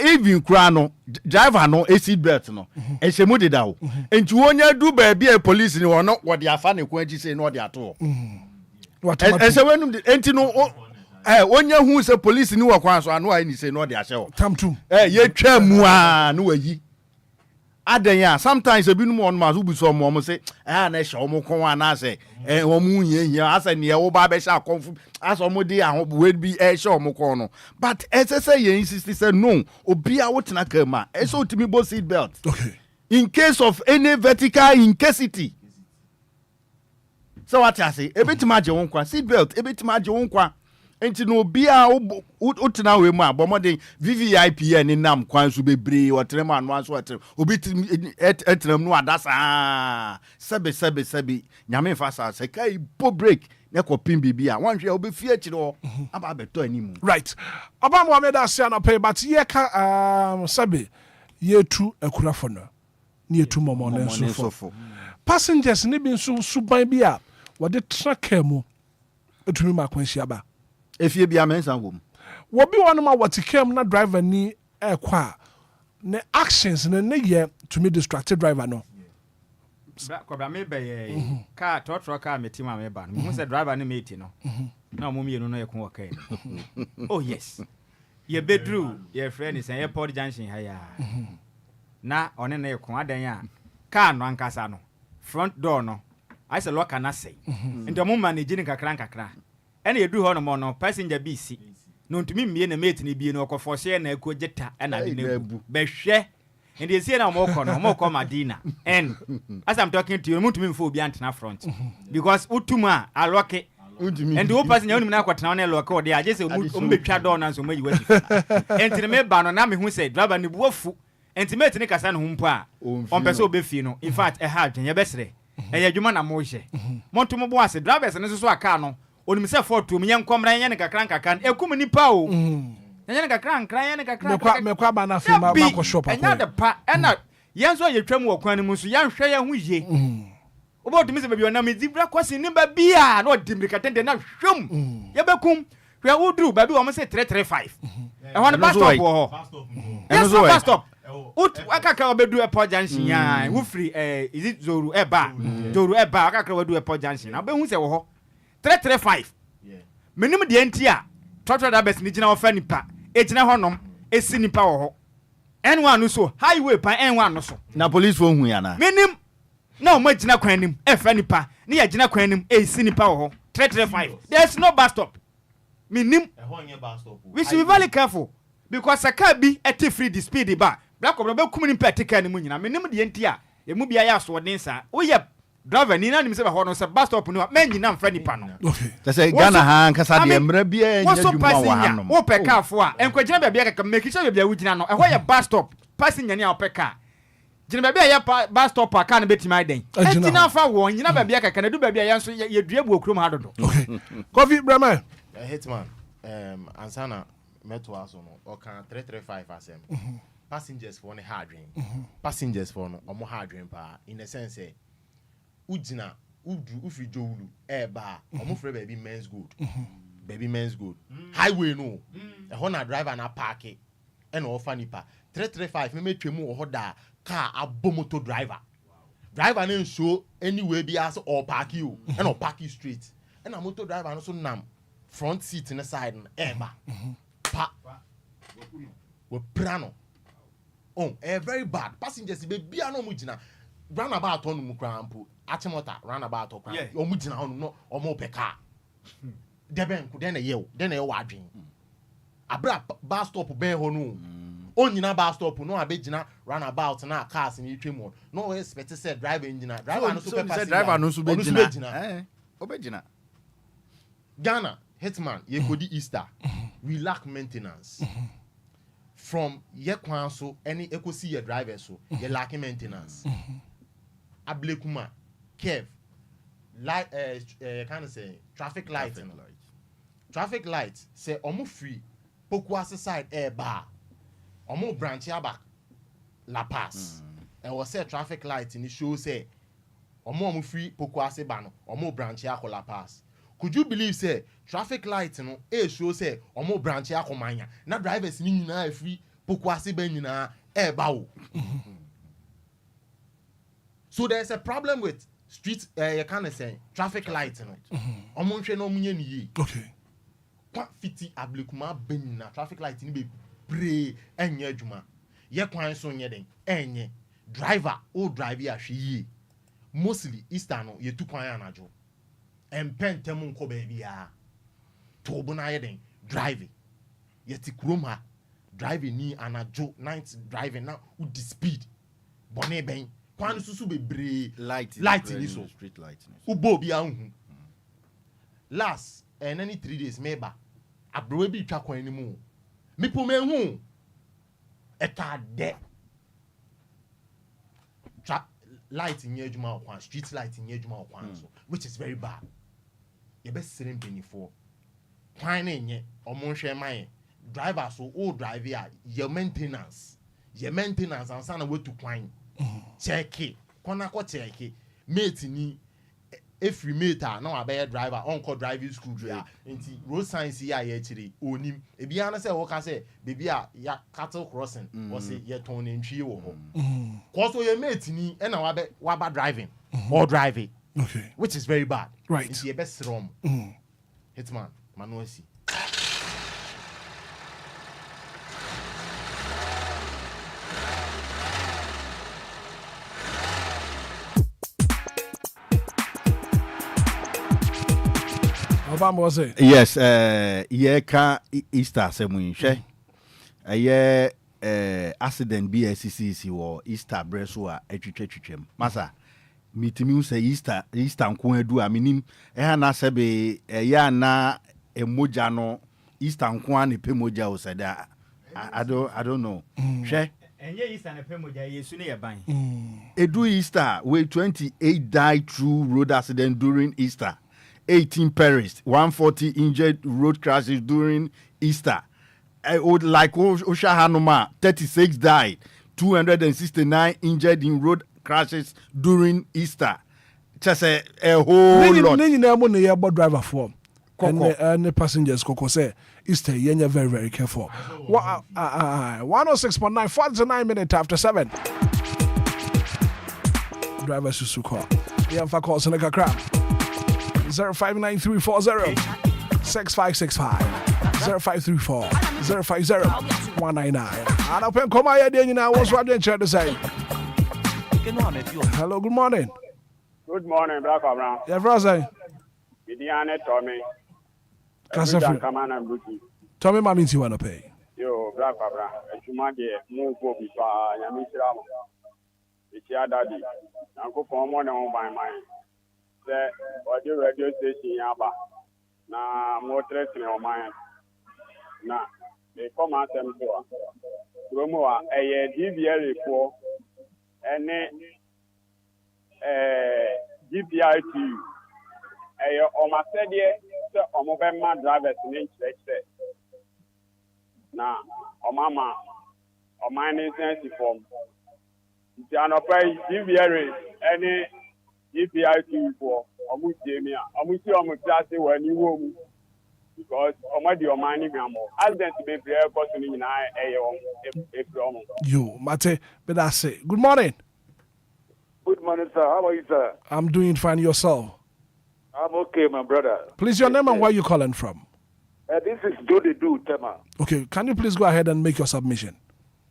even kura no driver no seat belt no ehemu de da o enti wonya du ba bia police ni wono wo de afa ne ko agi sei no wo de ato esewenum enti no wonya hu se police ni wo kwan so anu ai ni sei no wo de ahye wo tamtu ye twa mu a no wayi adan ya sometimes ebinum on ma so bu so mo say na hye wo kon ana say wo mu hia asa ne wo ba be hye akonfu asa mo de ahobu bi hye wo kon no but say ye insist say no obia wo tena kama so timi bo seat belt okay in case of any vertical incasity so what I say ebetima je won kwa seat belt ebetima je won kwa enti no bia utena we mu abomoden VVIP ni nam kwan so bebre wotrem anu so wotrem obi etram no adasa sebe nyame fa sa se kai po break ne ko pin bibia wan hwe obi fie kire aba beto animu right aba mo ameda sia na pay but ye ka sebe ye tu akurafo no ne ye tu momo ne so passengers ni bi nso suban bi a wode tracker mu etumi makwanhia ba efie bia mensa wom wo bi wonu ma watikam na driver ni ekwa ne actions ne ye to me distracted driver no Kobra me be car trotro car me team me ba no mo say driver ni mate no na mo mienu no ye kon wakai oh yes ye bedru ye friend is airport junction ha ya na one na ye kon adan ya car no ankasa no front door no I say lock na say ndo mo manage ni kakra ene yedu ho no mo no passenger bi si no ntumi mie na mate ni bi no okoforse na akogeta na de na behwe and they say na mo ko Madina and as I'm talking to you ntumi mfo obi antena front because utuma aloke and the person you na kwatena na loke o de aje say betwa door na so mayi wasi enti me ba no na me hu say driver ni buafu enti mate ni kasa no humpo a on pese obefi no in fact ha dwen ye besere enya dwuma na mo hye monto mo bo ase drivers ne so aka no onim se fortu me yenkomra yen kakran ekum nipa o yen kakran me kwa ba na fi ma ko shop enya de pa ena yen so ye twam wo kwan ni mu so yen hwe ye hu ye obo tumi se bebi na me zibra kwasi ni ba bia na odimrika tende na hwem ye bekum hwe udru ba bi wo mo se 335 e ho ne bus stop wo ho yes bus stop akaka obedu airport junction ya wo free is it zoru eba akaka obedu airport junction na be hu se wo ho 335 menim de antia trotro da best ni gina ofa nipa e gina honom esi nipa wo ho N1 no so highway pan N1 no so na police won hu ya na menim na o ma gina kwan nim e fa nipa ne ya gina kwan nim esi nipa wo ho 335 there's no bus stop menim e ho nye bus stop we should be very careful because aka bi ete free the speed ba black obro be kum nipa tika ni mu nyina menim de antia e mu bia ya so den sa wo ye driver ni na nim se ba ho no se bus stop no ma nyina mfa nipa no okay say Ghana ha nkasa de mra bia nya dwuma wa ha no wo peka fo a enkwagina bia bia ka make sure bia wugina no e ho ye bus stop passenger ni a opeka gina bia ye bus stop aka na betima den entina fa wo nyina bia ka na du bia ya so ye dua bu okrom ha dodo okay coffee brama Hitman ansana meto aso no o kan 335 asem passengers for ne hard dream passengers for no omo hard dream pa in a sense ujina udu ufijowulu eba omo free baby men's good highway no e ho na driver na park e na ofa nipa 335 me metwemu ho da car abomoto driver na show anyway bi as or park you and or park you straight and na motor driver no so nam front seat in the side eba pa we prano oh very bad passengers be bia no mugina roundabout on mu krampo atimota roundabout okran o mugina on no o mo peka deben ku den na ye wadwen abra bus stop ben ho no onyina bus stop no abegina roundabout na cars ni twem no expect say driver engineer driver no so pepper driver no so begina obegina Ghana Hitman ye kodi Easter we lack maintenance from ye kwan so any ekosi ye driver so ye lack maintenance ablekuma kev light kind of say traffic light say omo free Pokuase side ba omo branch aba La Paz e was say traffic light in the show say omo free Pokuase ba no omo branch akọ La Paz. Could you believe say traffic light no e show say omo branch akomanya na drivers ni nyina free Pokuase ba nyina ba wo. So there's a problem with street you can say traffic light no. Omo hwe no munye ni yi. Okay. Kwa fiti ablekuma ben na traffic light ni be bre enye adwuma. Ye kwan so nye den enye driver o drive ya hwe yi. Mostly Easter no ye tu kwan anajo. Empentem nko ba bia to bu na ye den driving yeti kroma driving ni anajo night driving na with the speed bone ben kwan susu bebre light ni so street light ubo bia hu last any 3 days meba abrowe bi twa kwan ni mu me po me hu eta de light in adwuma okwan street light in adwuma okwan so which is very bad ye be sirin benifo kwan na enye omo hwe man driver so o drive ya your maintenance ansa na wetu kwan check it kona ko check it mate ni every mate na wa be driver on call driving school ya nti road science ya ye chiri onim e bia na say wo ka say baby a ya cattle crossing wo say ye ton ntwie wo ho ko so ye mate ni e na wa ba driving or driving okay which is very bad right nti ye be srom hitman manuasi Yes, yeah, ka Easter semu hwe. Accident BSCC wo Easter breso a atwitwatwitwam. Masa mitimi say Easter nko adu aminim na sebe ya na emoja no Easter nko an pemoja o sada. I don't know. Hwe enye Easter na pemoja Yesu ne yeban. Edu Easter we 28 died through road accident during Easter. 18 perished, 140 injured road crashes during Easter. Like Osha Hanuma, 36 died, 269 injured in road crashes during Easter. Just a whole lot. Nini driver form. And the passengers Coco say Easter you're very very careful. 106.9 49 minutes after 7. Driver Susuko. The Alpha calls in a crap. 059340 6565 0534 050 199. And open come here then now what's what they try to say. Hello, good morning. Good morning, Black Abraham. Yeah, brother. Bidiane Tommy. Kasafri. Tommy mami ti wanna pay. Yo, Black Abraham. Ejuma de mu go bi pa nyami sira mo. Ichi adadi. Nanko pon mo na on by my. Audio radio station yaba na motor train o man na e come out them so promo a DBL for ene GPIT o ma se de se o mo be ma drivers ni church na o mama o man ni sense form ti anopai DBL ene GPIT for Omujemia, Omusi Omutasi when you womb because Omadi Omani Gamo. Accident to be prayer person in a problem. You, Mate, but that's it. Good morning. Good morning, sir. How are you, sir? I'm doing fine. Yourself? I'm okay, my brother. Please, your name and where you calling from? This is Do Tema. Okay, can you please go ahead and make your submission?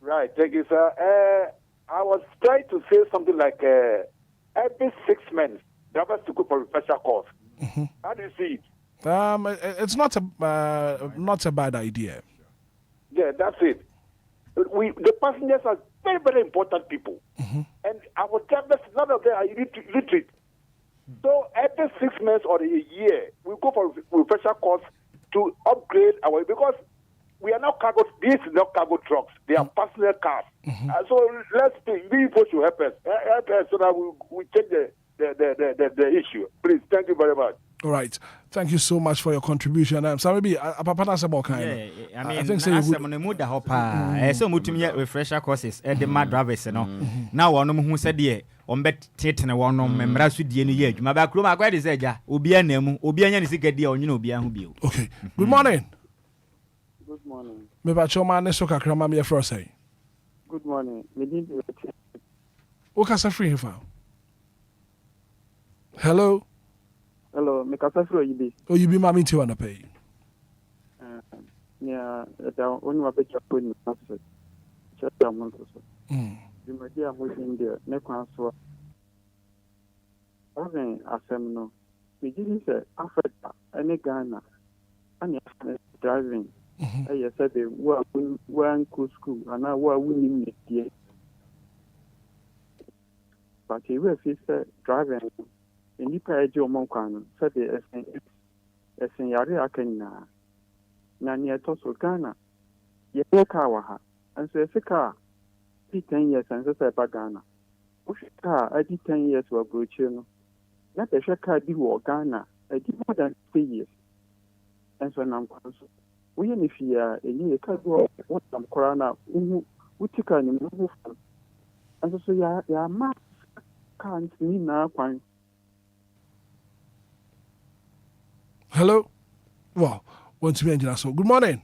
Right, thank you, sir. I was trying to say something like every 6 months, drivers to go for refresher course. How do you see it? It's not a bad idea. Yeah, that's it. The passengers are very, very important people. And our drivers, none of them are illiterate. So every 6 months or a year, we go for refresher course to upgrade our, because we are not cargo, these are not cargo trucks, they are personal cars. So let's think, we should help us so that we change the issue. Please, thank you very much. All right. Thank you so much for your contribution. So maybe Papa Nasabo kind. I mean, I think so so much refresher courses at the mad drivers, Now one who said yeah, on bet Titan one on Membrasu DNU. My back room, I quite is Edja, Obia Nemu, Obia and Sika deal, you know, Bian. Okay. Good morning. Good morning. Maybe Choma Nesoka Kramamia first say. Good morning. What can free for? Hello. Hello, Mikasa Yibi. Oh, you be mammy to pay. Yeah, only my picture put in the passage. Just a month or so. You might be a Muslim there. Next one, so I mean, I said no. We didn't say Africa, any Ghana, and driving. I said they were in school, and now we're winning next year. But he will say driving. In the page of Moncano, said the Essayari Akena. na near Tosso Ghana. Ye car waha, and so a car, 10 years and so Ghana. Push car, I did 10 years for Bruchino. Not a car did war Ghana, I did more than 3 years. And so now, we if you are a year car go what some corona, who took an move. And so ya ma can't mean now. Hello? Well, once we engine so good morning.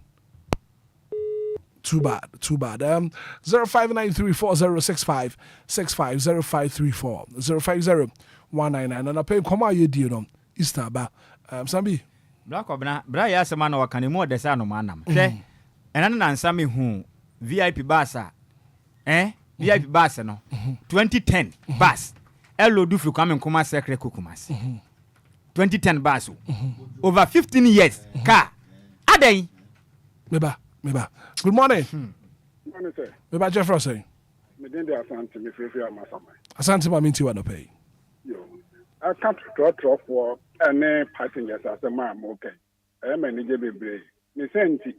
Too bad. 0593406565 0534 050199 and I pay come out you deal Easter ba Sambi Black obna bra ya sema na wakane mu odesa no manam hwe ena na nsame hu VIP basa VIP bus no 2010 bus elo du fru kwame nkoma secret kukumas 2010 bus over 15 years car aden meba good morning morning sir meba Jeffrey say me den dey asante me free amasama asante ma minti wa no pay yo I can't draw for any passengers as a man okay manage bebre me senti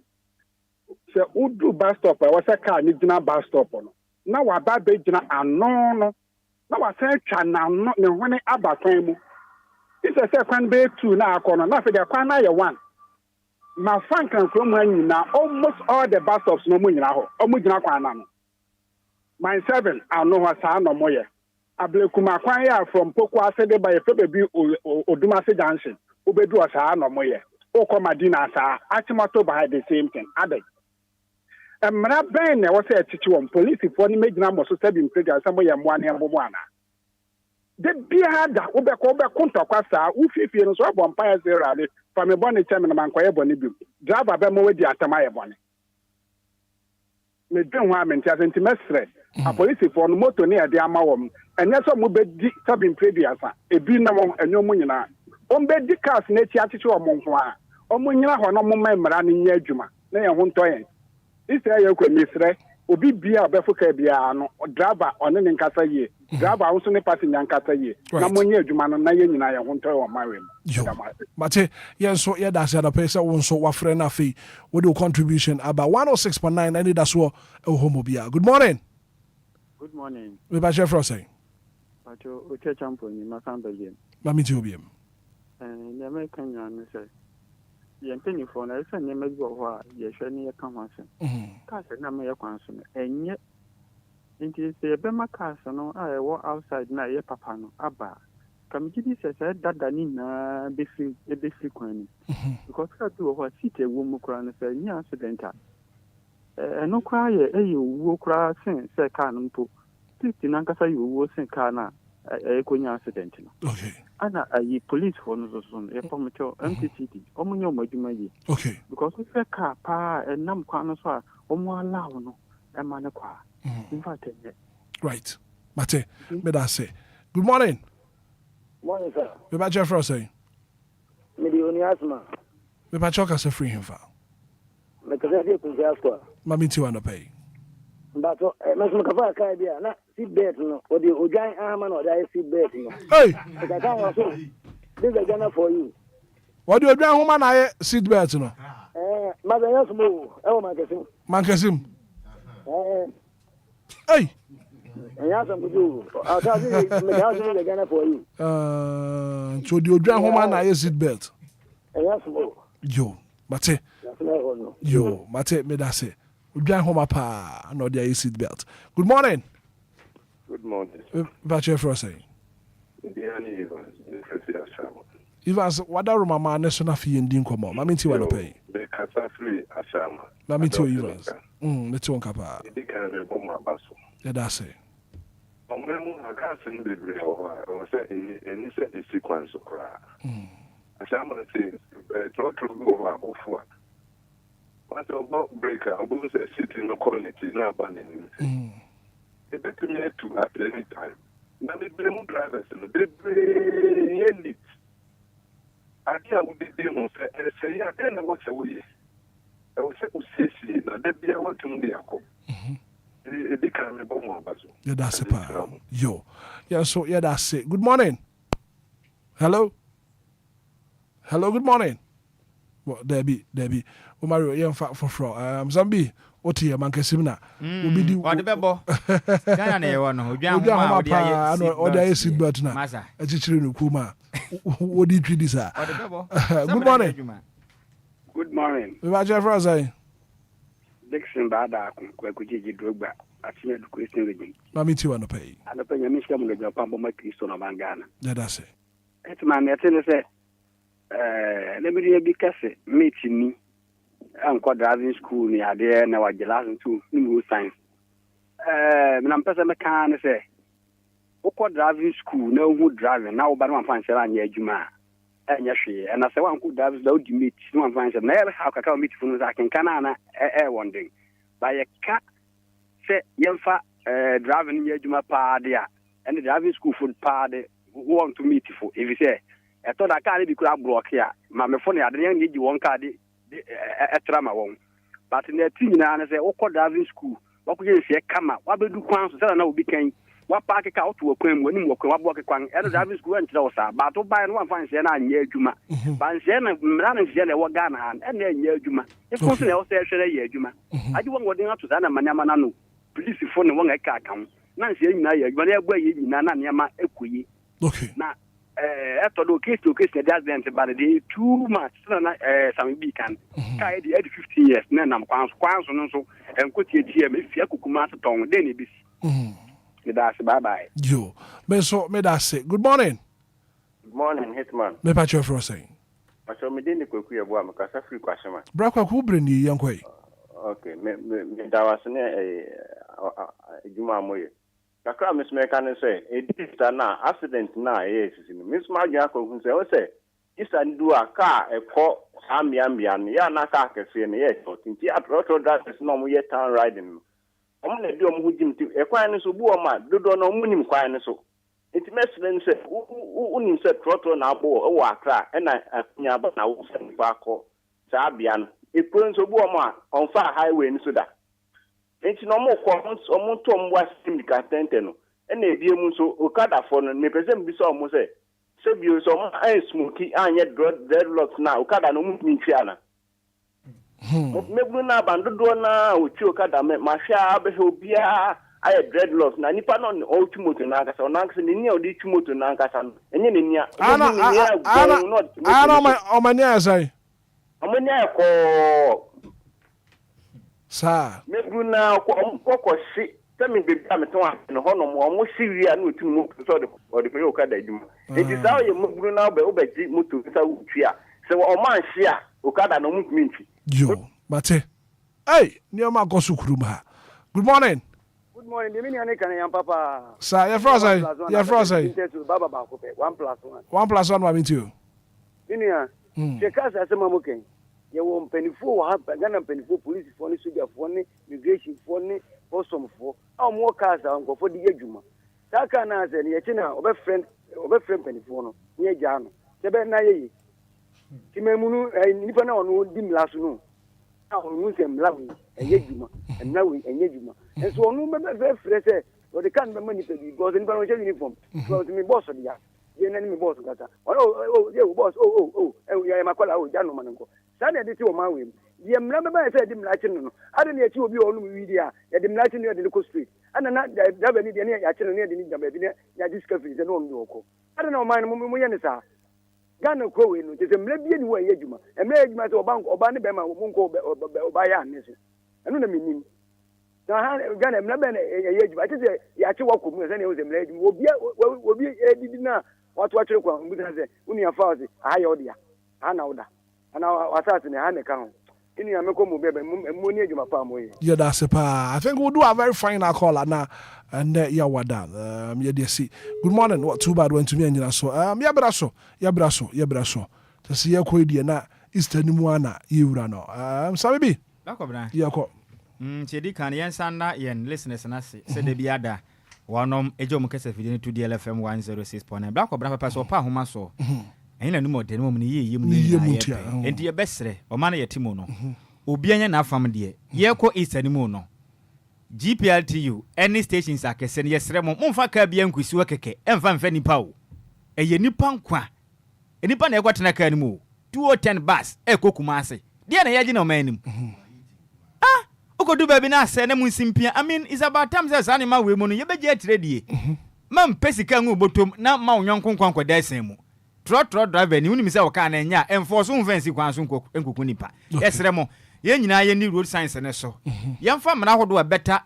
se udu bus stop I was a car ni gina bus stop no na wa ba be gina ano no na wa se twa na no ne hone abakwan mu isa se kwan be 2 na akono na fe de kwan na ye 1 ma frankan from anyina almost all the bus stops no mu nyina ho omu gina kwan na no my 7 ano wa sa no moye ablekuma kwan ya from Poko Asede by Febebi Odumase Junction obedu asa no moye okọ Madina sa Achimoto by the same thing ade emra ben na wo say atichi won police for ni megina mo so sabi mprega sa moye mo ane mbo ana de bia da obeko ntokwa sa ufifie no so abọ empire zero ade fa me bone cheme na mankoye bone bi driver be mo wedi atama ye bone me dwen ho amenti asenti mesre a police for no moto ne ade ama wom enye so mo be di sabin previous ebi na won enyo mo nyina on be di cars na ti achichi won nko a o mo nyina ho no mo mmara ne nya adwuma na ye ho ntoyen isa ye kwa misre obi bia obefuka bia no driver one ne nkasa ye driver also ne passenger nkasa ye na mo nya adwuma no na ye nyina ye ho ntoyen o mawem mate yenso ye da se da pay se won so wafre na fi with your contribution about 106.9 Anidaso Wɔhɔ Obia. Good morning. Good morning. We ba Jeffrey say Pacho uche champo ni masamba yen. Mami ti obiem. Ne me kanya no say. Ye mpeni for na esa ne me go ho a ye hwe ne ye ka ho asem. Ka se na me ye kwan so no. Enye nti se be maka so no a ye wo outside na ye papa no aba. Kamiti se se dada ni na be free kwan ni. Because ka do ho sit e wo mu kra no say ni accident a. Eno kwa ye wo kra sen se ka no mpo. Titi na nkasa ye wo sen ka na konya accident no. Okay. Ana ayi police for no so no e pomecho MTCD omunyo madwuma yi. Okay. Because we say car pa enam kwa no so a omo allow no e ma ne kwa. In fact right. Mate me da say. Good morning. Morning sir. We ba Jeffrey say. Me di oni asma. We ba choka se free him fa. Me kaza di kunja kwa. Mami ti wa no pay. Mbato me kafa ka bia na seat belt no o de ojan ama no da seat belt no. Hey. Ka ka wa so. This is Ghana for you. What do you do homa na seat belt no? Ma be yasmo e o mankesim. Mankesim. Hey. Ya so budu. Ata si me ga so Ghana for you. So the ojan homa na seat belt. Yasmo. Yo, mate. Yo, mate me da say. Ojan homa pa no there seat belt. Good morning. Good morning. About your first say. Evans, what are mama national fee in Dinkomo? Mami ti wanna pay. The casa free ashama. Mami ti Evans. Me ti wanka pa. Yeah, that's it. Omemu akasin de bre o say any say a sequence okra. Ashama say trotro go over ofwa. What about breaker? About say sitting no quality na abanin. It better me to at any time. Now the blame drivers no they bring it. Adia would be demo say ya then what say I was say na de bia what to me akọ. It can be bomb bazo. Yeah, that's it pa. Yo. Yeah, so yeah, that's it. Good morning. Hello. Hello, good morning. Well, Debbie. Mario yɛmfa foforɔ Zambi oti ya mankesim na obi di ɔde bɛbɔ Ghana na yɛwɔ no odwan ho ma ɔde ayɛ seat seat belt na akyikyiri no kuma odi twidi sa good morning. Good morning. We are Jeff Razai. Dixon Bada Kwakuji Drogba, a senior Christian region. Mammy Tiu and pay. And the Penny Mission with the Pambo Christian of Angana. Yeah, that's it. Hitman, I tell you, let me be cassette, meeting me. I'm called driving school near there, now I last to new science. I'm person mechanic say, Oko driving school, no good driving, now but one fancy on your Juma. And I say one could have load you meet, no one finds a never how can meet from I can Canana air one thing. By a cat say Yelfa driving your Juma party and the driving school food party who want to meet you. If you say, I thought I can't be crab block here. My phone, I didn't need you one card a drama one. But in the team, I say, Oko driving school, what could you say? Come out, what will do quans so I know became. What park out to a queen when you walk a quang and driving school and Trosa, but to buy one fine Sena and Yejuma. But Sena, Milan and Sena were Ghana and then Yejuma. If something else there, Yejuma. I do want to to Sana Manamanano. Police phone one I can't come. Nancy, but they're way in Nana Yama Equi. Okay. Now, after the case to case, that's the but they too much. Some beacon. I had 15 years, Nanam Quans, so and could you hear me? If you could come out of town, then it is. Bye-bye. Yo, me that say. Good morning. Good morning, Hitman. Me patch your saying. I saw me didn't cook you because I free question. Braka who bring you young way? Okay, that was a Juma Moye. Kakra Miss Mekan say, it is an accident now, yes. Miss Marjako who say, it's a do a car, a call, Ambian, Yanaka, and yes, but in the that is no yet town riding. I'm going to do a mujim to a quine so booma, do no munim quine so. It must then say, who said trotto now bo, a waka, and I never now send back Sabian. It prunes a booma on far highway in Suda. It's no more comments or more Tom was in the Catenteno. And a dear Muso, Okada for and may present this almost say, Sabio, so I smoky, and yet dreadlocks now, Okada no moving Fiana. Meguna bandodo na uchoka da masha be Obia I dreadlocks na nipa no o tumoto na akasa na akasa ni odi tumoto na akasa enye ni nia ana omania sai omania ko sa meguna ko shi temi be am to an ho no mo shiria na otumo so de odi pe okada adwuma enti sa ye meguna be obaji moto sa utwa se o man shia okada no mutumi nti yo bate hey nioma go sukuru ma. Good morning. Good morning. The mini can yam papa. Sir, your frozen. Your frozen. Baba ba ko pe 1+1. 1+1 wa mean Minia. Che kasa asema moken. Ye wo mpanifo wa hapa Ghana mpanifo police fo ni soja fo ni immigration fo ni custom fo. A mo kasa nko fo di adwuma. Saka na se ye china obe friend mpanifo no. Nye ja no. Sebe na ye. Timemunu nipa na ono di mlaso no. A onu se mlawi enye djuma. Ennawi enye djuma. Enso onu be frɛ sɛ o de kan be mani pe bi because nipa no che uniform. Because me boss dia. Ye na ni me boss kata. Oh ye boss ye makola o jano manko. Sa na de ti o ma we. Ye mla be ba sɛ di mlachi no. Ade na echi obi onu wi dia. Ye di mlachi no ye de ko street. Ana na da be ni de ne ya che no ne de ni jamba bi ne ya discovery se no on do ko. Ade na o man mo ye ne sa. Ghana ko we no te se mla bie ni wo ye adwuma emla adwuma se oba ne be ma mo nko oba ya ne se enu na minim na ha Ghana mla be na ye adwuma te se ya che wo ko mu se ne o se mla adwuma obi edidi na watu achire kwa mbu se uni afa se aha odia ana oda ana wasase ne ha ne ka ho ini ya meko mu bebe mu ni adwuma pa mo ye yeah that's pa. I think we'll do a very final call now and yeah wada yeah they see. Good morning. What too bad went to me and so yeah braso to see ya ko die na Easter ni mu ana yewura no sabe bi lakobra yeah ko chedi kan yen sanda yen listeners na se de biada wanom ejom kese fidini to DLFM 106.9 lakobra papa so pa homa so ena no modern mom ni yeye mu ni enti ye besre o ma na yetimo no Obia nya na afam de ye ko Easter ni mu no GPLTU any stations akese ne yesre mo mfa ka bia nkusi wa keke emfa mfa nipa o eye nipa nkwa enipa na egwatena ka ni mu 210 bus ekokuma ase Dia na yaji na omanim. Ah, ukodu baby na say na munsimpia. I mean, it's about time say say ma we mu no ye beje atredie. Man pesika ngu botom na ma onyonkon kwankwa da sen mu. Tro driver ni unim say o ka na nya enforce unfancy kwan so nkoku nipa. Yesre mo, ye nyina ye ni road science ne so. Yemfa mra hodo a better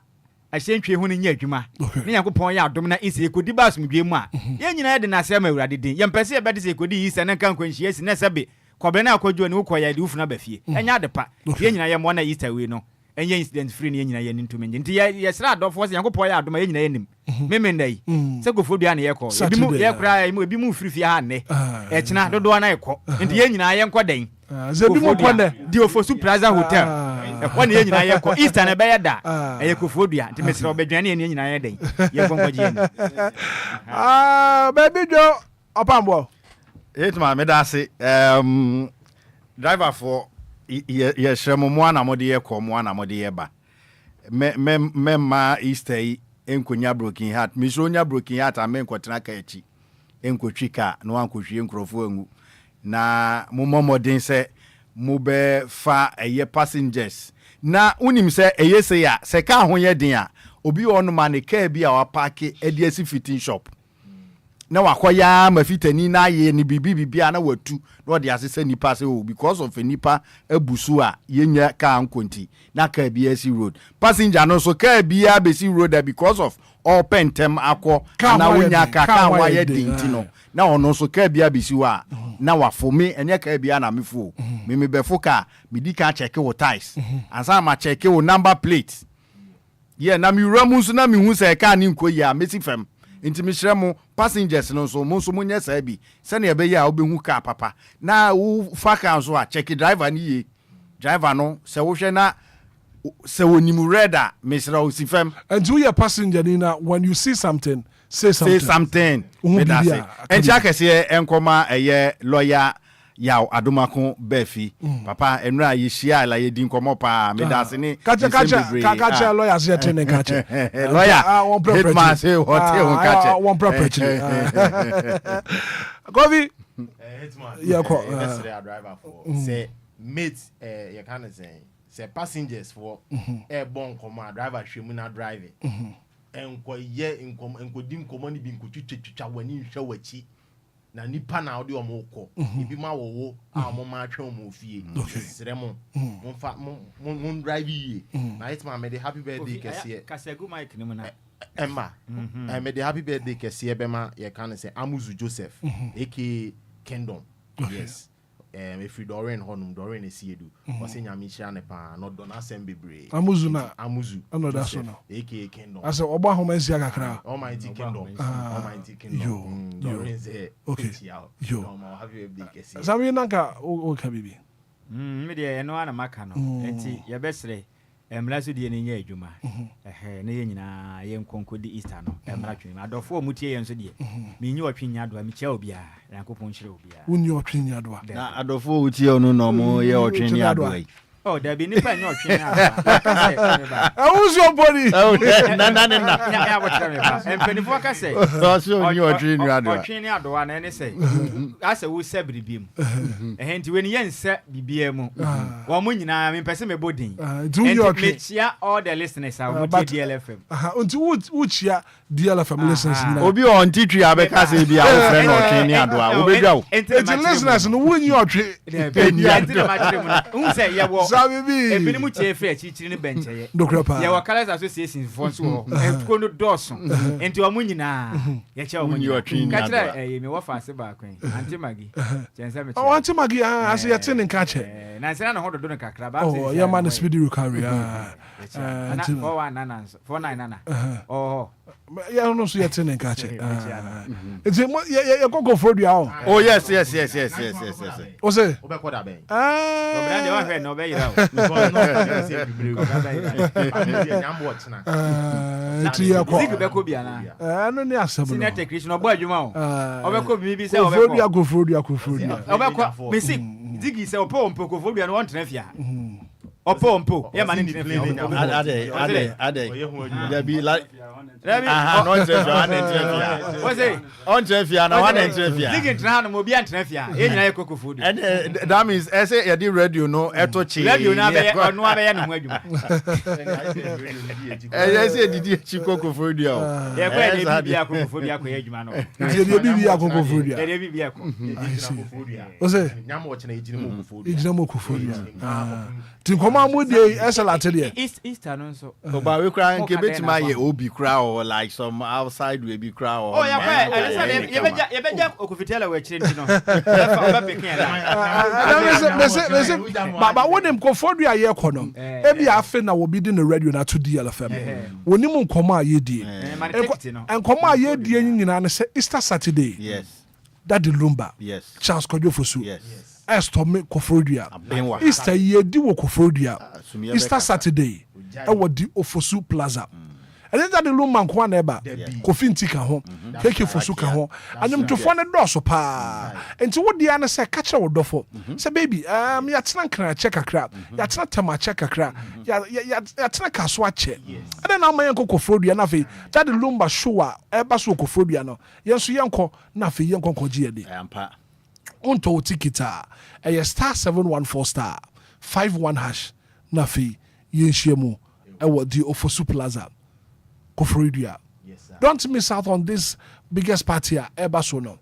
ahyentwe hu ni nya adwuma. Ne yankopon ya adom na isi ekodi bas mdwe mu a. Ye nyina ye de na asem awurade din. Yempese ye bede se ekodi yi se na kan kwanhie si na sebe. Kobe na akwadwo ne ukoya de ufuna bafie. Enya de pa. Ye nyina ye mo na Easter we no. Enya incident free ne nyina ye nintum nje. Nti ye sra adofo se yankopon ya adom ye nyina ye nim. Memendai. Se gofodua na ye ko. Ebi mu ye kra ebi mu frifie ha ne. E kina dodo na ye ko. Nti ye nyina ye nkodan. Ze bi mu kone di Ofosu Plaza Hotel. E ko ne ye nyina ye ko. Easter na be ye da. E ye gofodua. Nti mesra obedwane ne nyina ye den. Ye gongoje ni. Baby Jo opambo. Hitman me da se driver for ye shremo mo na mode ye ko mo na mode ye ba. Me ma Easter yi enkonya broken heart. Me so nya broken heart amen kwotena ka echi. Enkotwika no ankotwie nkrofo angu. Na mo momodin se mo be fa eye passengers. Na unim se eye se ya se ka ho ye din a obi onu ma ne ka bi a wa park e di asi fitting shop. Na wakoya mafitani na ye ni bibi na watu na de asese nipa se o because of nipa abusu a yenya ka ankonti na ka BSC road passenger no so ka bia BSC road because of all pentem akọ na wonya ka wa ye dinti no na ono so ka bia BSC wa na wafo me enye ka bia na mefo me befo ka medika check wo ties ansa ma check wo number plate ye na mi ramu so na mi hu se ka ni nkoyi a mesi fam inti mishremu passengers no so mo so munya sabi se na ebe ya obehu ka papa na wo fa kan so a check driver ni ye driver no se wo hwe na se wonimu redder misra osifem and you your passenger na when you see something say something me da say en cha kese enkoma eye lawyer yaw adomako befi papa enra yeshia la yedin komo pa me da se ni kacha lawyer say ten kacha lawyer Hitman say hotel on kacha one property Govi Hitman yeah ko driver for say mate you can say passengers for airborne command driver hwemu na driving enko ye enkodim komani bi nkotwitwa wani hwe wachi na nipa na odi omoko ibi ma wowo a mo ma atwe mo fie siremo mo fa mo drive ye na Hitman me the happy birthday kese kasegu mic ni mo na Emma me the happy birthday kese be ma ye kan say Amuzu Joseph aka Kingdom yes if you Doreen honum Doreen esiedu o se nyame hia ne pa no don asem bebre Amuzu another son aka Kingdom asa obo ahoma nsia kakra Almighty Kingdom Doreen say okay yo happy birthday kese sami nanka o ka bibi me de eno ana maka no enti ye besre emlaso die ne nya adwuma ne ye nyina ye nkonkodi Easter no emra twin adofo mutie ye nso die me nyi otwenya do mi chia obia yankopon hire obia unyi otwenya do na adofo utie onu no mo ye otwenya do oh there be nipa nya otwenya who's your body na ya wotare ba empenifo ka say so onyi otwenya do otwenya do na ne say asa wo sabri biem enti weni yense bibia mu wo mo nyina me pese me bodin enti chia all the listeners are with DLFM unti wo chia DLFM listeners na obi on titwi abeka say bia wo friend otwenya do a wo bedwa wo enti listeners no wonyi otwe enti na ma kire mu na hu say ye wo sabibi ebini mu tie fe chichiri ne bencheye dokrepa ye Enquires association for so enko no doso enti wa mu nyina ye che wa mu nyina ka kire me wo fa ase ba kwen anti magi chense me oh anti magi ase ye tene ka che na nse na ho dodo ne kakra ba oh ye man speedy recovery anti 49 nana oh ya no so ye tene ka che enti ye kokko frodua oh yes o say obekoda ben no brande wa hwe no be yira eti ya ko zig be ko bia na no ni asem no senior technician obo adwuma o obeko bi say obeko frodua obeko me sig zig say opo ko frodua no won tena fia opo ye man ni ade there be like On that means I say the radio no etochi. Radio na be no abe no adwuma. I say didi chikoko fodio. Ye kwa dey bibia kokofobia ko adwuma no. Dey bibia kokofobia. Dey bibia ko. O say nyam wo chena ejini mo kokofobia. Ejina mo kokofobia. Ti nkoma mo dey eselate dey. Easter no so. Oba we kra nke betima ye obi kra or like some outside we be kra or. Oh yeah, ye beja okofitela we chire ntino. Oba pekin But when them confodua ye kono, ebi afe na wo bi di na radio na to DLFM. Woni mu nkoma ye die. Nkoma ye die nyina na say Easter Saturday. Yes. That the Lumba. Yes. Charles Kojofosu. Yes. Estome Kofodua. Easter ye di wo Kofodua. Easter Saturday. E wo di Ofosu Plaza. And then that the Lumba nkwa na eba. Kofi ntika ho. Keke Fosu ka ho. Anyum to fo ne doso pa. Enti wo dia na say catch wo dofo. Say baby, ya tena kra check akra. Ya tena tema check akra. Ya tena kaso ache. And then na man Kofodua na fe. That the Lumba show eba so Kofodua no. Yenso yenko na fe yenko koje de. Ampa. Unto tikita. A star 714 star 51 hash na fe yenhyiemu e wo di Ofosu Plaza. Kofodua. Don't miss out on this biggest party at Ebasono.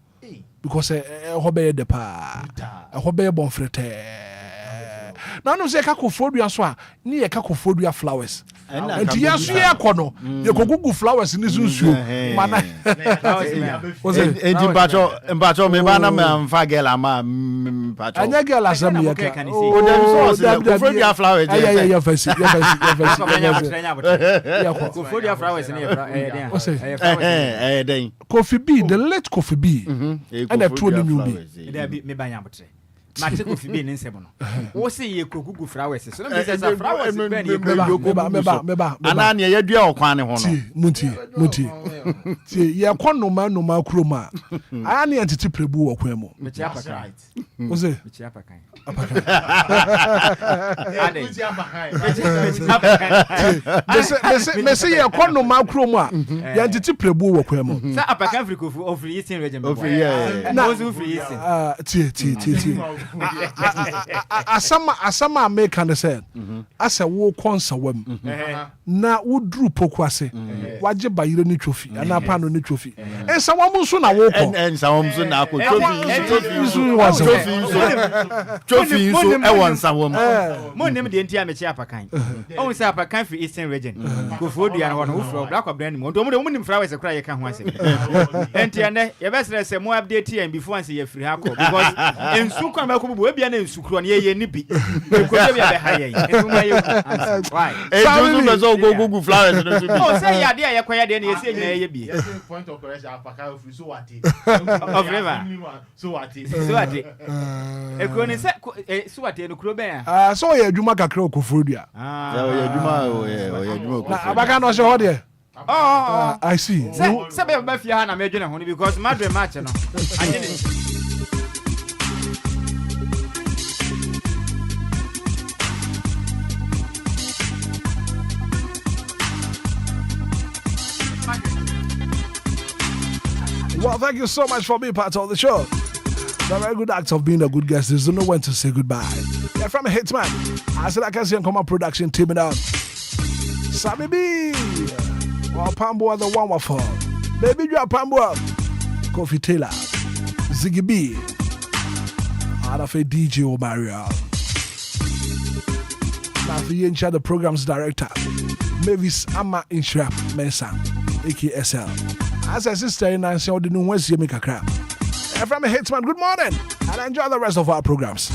Because Hobey de Pa, a Hobey Bonfrete. Now, no say Kofodua swa, near Kofodua flowers. And yes, yeah, Kono, you could Google flowers in this issue. Mana was it? Bacho, me banam Fagela, and your girl as some can see flowers. Yeah, flowers in here. Coffee B, the late Coffee B, and I've told him you'll be. There be me by Yamatre. Mate Coffee B in Sebono. What say you could Google flowers? So let me say flowers. Meba. Anania, you do all kind of Munti. Ya kwano man no ma kroma. Ani entity prebu okwemo. Right. Was it? Me say ya kwano ma kroma. Ya entity prebu okwemo. Sa apaka Africa of Eastern region. Na Asama make understand. Asa wo konsa wam. Na wo dru pokwase. Waje bayire ni trophy. Ana pano ni trophy. En sawo mu so na wo ko. En sawo mu so na ko trophy so e won sawo mu. Mo nem de ntia me chi apakan. O say apakan for Eastern region. Kofodua na wo fro black of brand mo. Do mo nim flowers kra ye ka ho ase. Entia ne ye be say mo update and before say ye free ha ko because ensu kwa ma ko bu bia na ensu kro na ye ni bi. Ko be bia be ha ye. Ensu ma ye. Why? E do no so go Google flowers no so. Oh say ya de ye kwa ya de na ye say nyina ye bi. Point of correction apaka of so what of river. So what e ko ni say so what no kro ben so ye adwuma kakra Kofodua. Ye adwuma o ye adwuma na abaka no so ho de. I see. Say be fia na me dwene ho because madre match no. Anye ni Well, thank you so much for being part of the show. The very good act of being a good guest is to know when to say goodbye. Yeah, from Hitman. I said I can see come production team down. Sammy B. Well, Pambo the one for. Baby, you are Pambo. Kofi Taylor. Ziggy B. Out of a DJ Omario. Now for you in charge the program's director. Mavis Ama Inshra Mensa. AKSL. As a sister in Nancy, I didn't want to see me. From Hitman, good morning, and enjoy the rest of our programs.